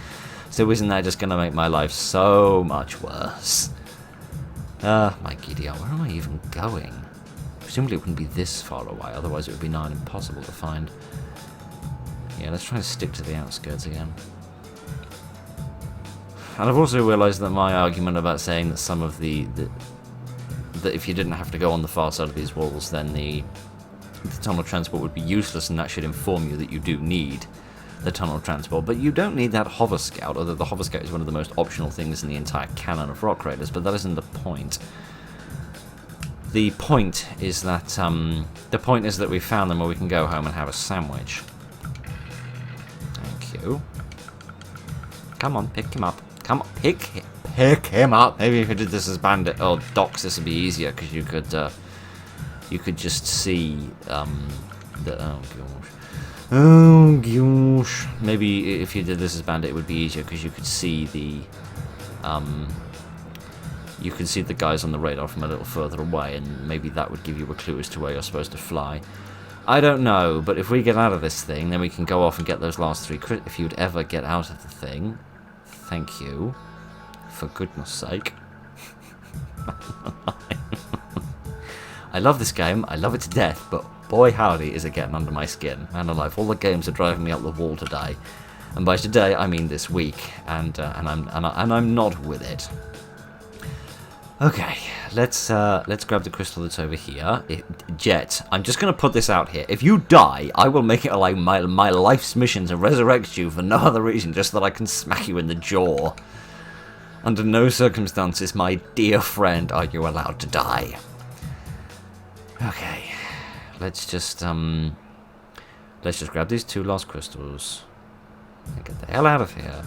So isn't that just going to make my life so much worse? My giddy aunt, where am I even going? Presumably it wouldn't be this far away, otherwise it would be nigh impossible to find. Yeah, let's try to stick to the outskirts again. And I've also realised that my argument about saying that some of that if you didn't have to go on the far side of these walls, then the tunnel transport would be useless, and that should inform you that you do need the tunnel transport. But you don't need that hover scout, although the hover scout is one of the most optional things in the entire canon of Rock Raiders, but that isn't the point. The point is that we found them where we can go home and have a sandwich. Thank you. Come on, pick him up. Come on, pick him up. Maybe if you did this as Bandit or Docs, this would be easier because you could just see oh gosh. Maybe if you did this as Bandit, it would be easier because you could see the guys on the radar from a little further away, and maybe that would give you a clue as to where you're supposed to fly. I don't know, but if we get out of this thing, then we can go off and get those last 3 crits. If you'd ever get out of the thing, thank you. For goodness sake. I love this game, I love it to death, but boy howdy is it getting under my skin. Man alive, all the games are driving me up the wall today. And by today, I mean this week, and I'm not with it. Okay, let's grab the crystal that's over here. Jet, I'm just going to put this out here. If you die, I will make it like my life's mission to resurrect you for no other reason, just that I can smack you in the jaw. Under no circumstances, my dear friend, are you allowed to die. Okay, let's just grab these 2 last crystals and get the hell out of here.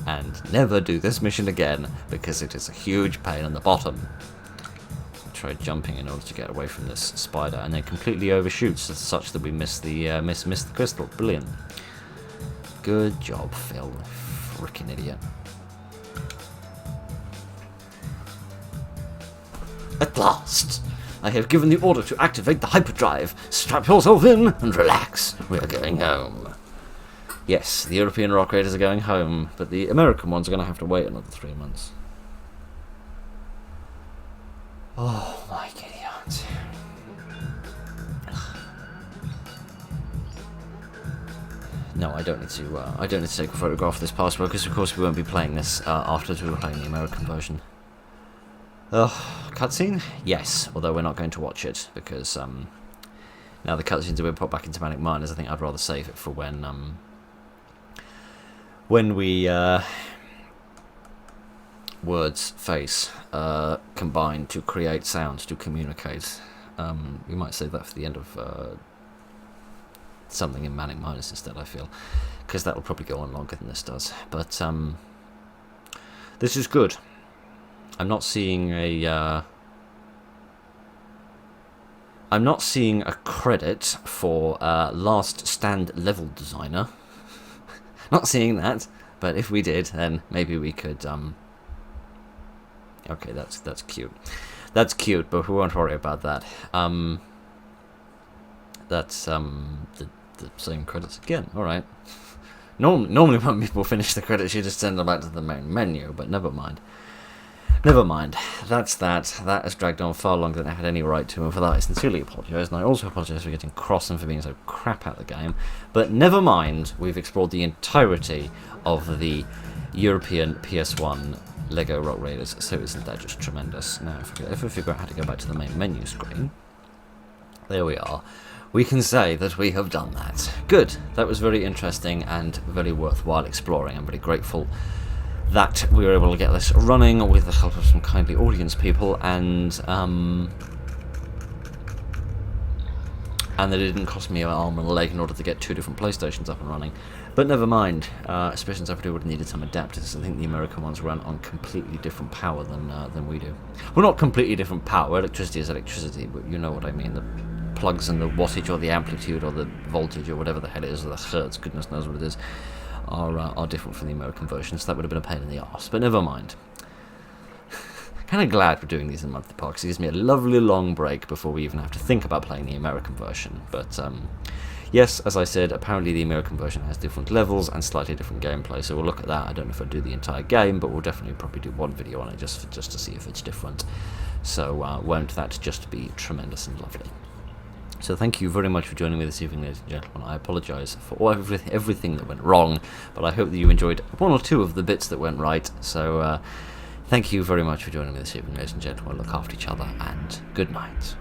And never do this mission again, because it is a huge pain in the bottom. Try jumping in order to get away from this spider, and then completely overshoots such that we miss the crystal. Brilliant. Good job, Phil. Frickin' idiot. At last! I have given the order to activate the hyperdrive. Strap yourself in and relax. We are going home. Yes, the European Rock Raiders are going home, but the American ones are going to have to wait another 3 months. Oh my giddy aunt. No, I don't need to. I don't need to take a photograph of this password because, of course, we won't be playing this afterwards. We were playing the American version. Cutscene? Yes, although we're not going to watch it because now the cutscenes have been put back into Manic Miners. I think I'd rather save it for when we words, face combine to create sounds to communicate. We might save that for the end of something in Manic Minus instead, I feel, because that'll probably go on longer than this does. But this is good. I'm not seeing a credit for last stand level designer. Not seeing that, but if we did, then maybe we could. Okay, that's cute. That's cute, but we won't worry about that. That's the same credits again. All right. Normally when people finish the credits, you just send them back to the main menu, but never mind. Never mind. That's that. That has dragged on far longer than I had any right to, and for that I sincerely apologise, and I also apologise for getting cross and for being so crap at the game. But never mind, we've explored the entirety of the European PS1 Lego Rock Raiders, so isn't that just tremendous? Now, if we figure out how to go back to the main menu screen, there we are. We can say that we have done that. Good. That was very interesting and very worthwhile exploring. I'm very grateful that we were able to get this running with the help of some kindly audience people, and that it didn't cost me an arm and a leg in order to get 2 different PlayStations up and running. But never mind, especially since I probably would have needed some adapters. I think the American ones run on completely different power than we do. Well, not completely different power. Electricity is electricity, but you know what I mean. The plugs and the wattage or the amplitude or the voltage or whatever the hell it is, or the hertz, goodness knows what it is, are different from the American version, so that would have been a pain in the arse. But never mind. Kind of glad we're doing these in monthly parts. It gives me a lovely long break before we even have to think about playing the American version. But yes, as I said, apparently the American version has different levels and slightly different gameplay, so we'll look at that. I don't know if I'll do the entire game, but we'll definitely probably do one video on it just to see if it's different. So won't that just be tremendous and lovely? So thank you very much for joining me this evening, ladies and gentlemen. I apologise for everything that went wrong, but I hope that you enjoyed 1 or 2 of the bits that went right. So thank you very much for joining me this evening, ladies and gentlemen. Look after each other, and good night.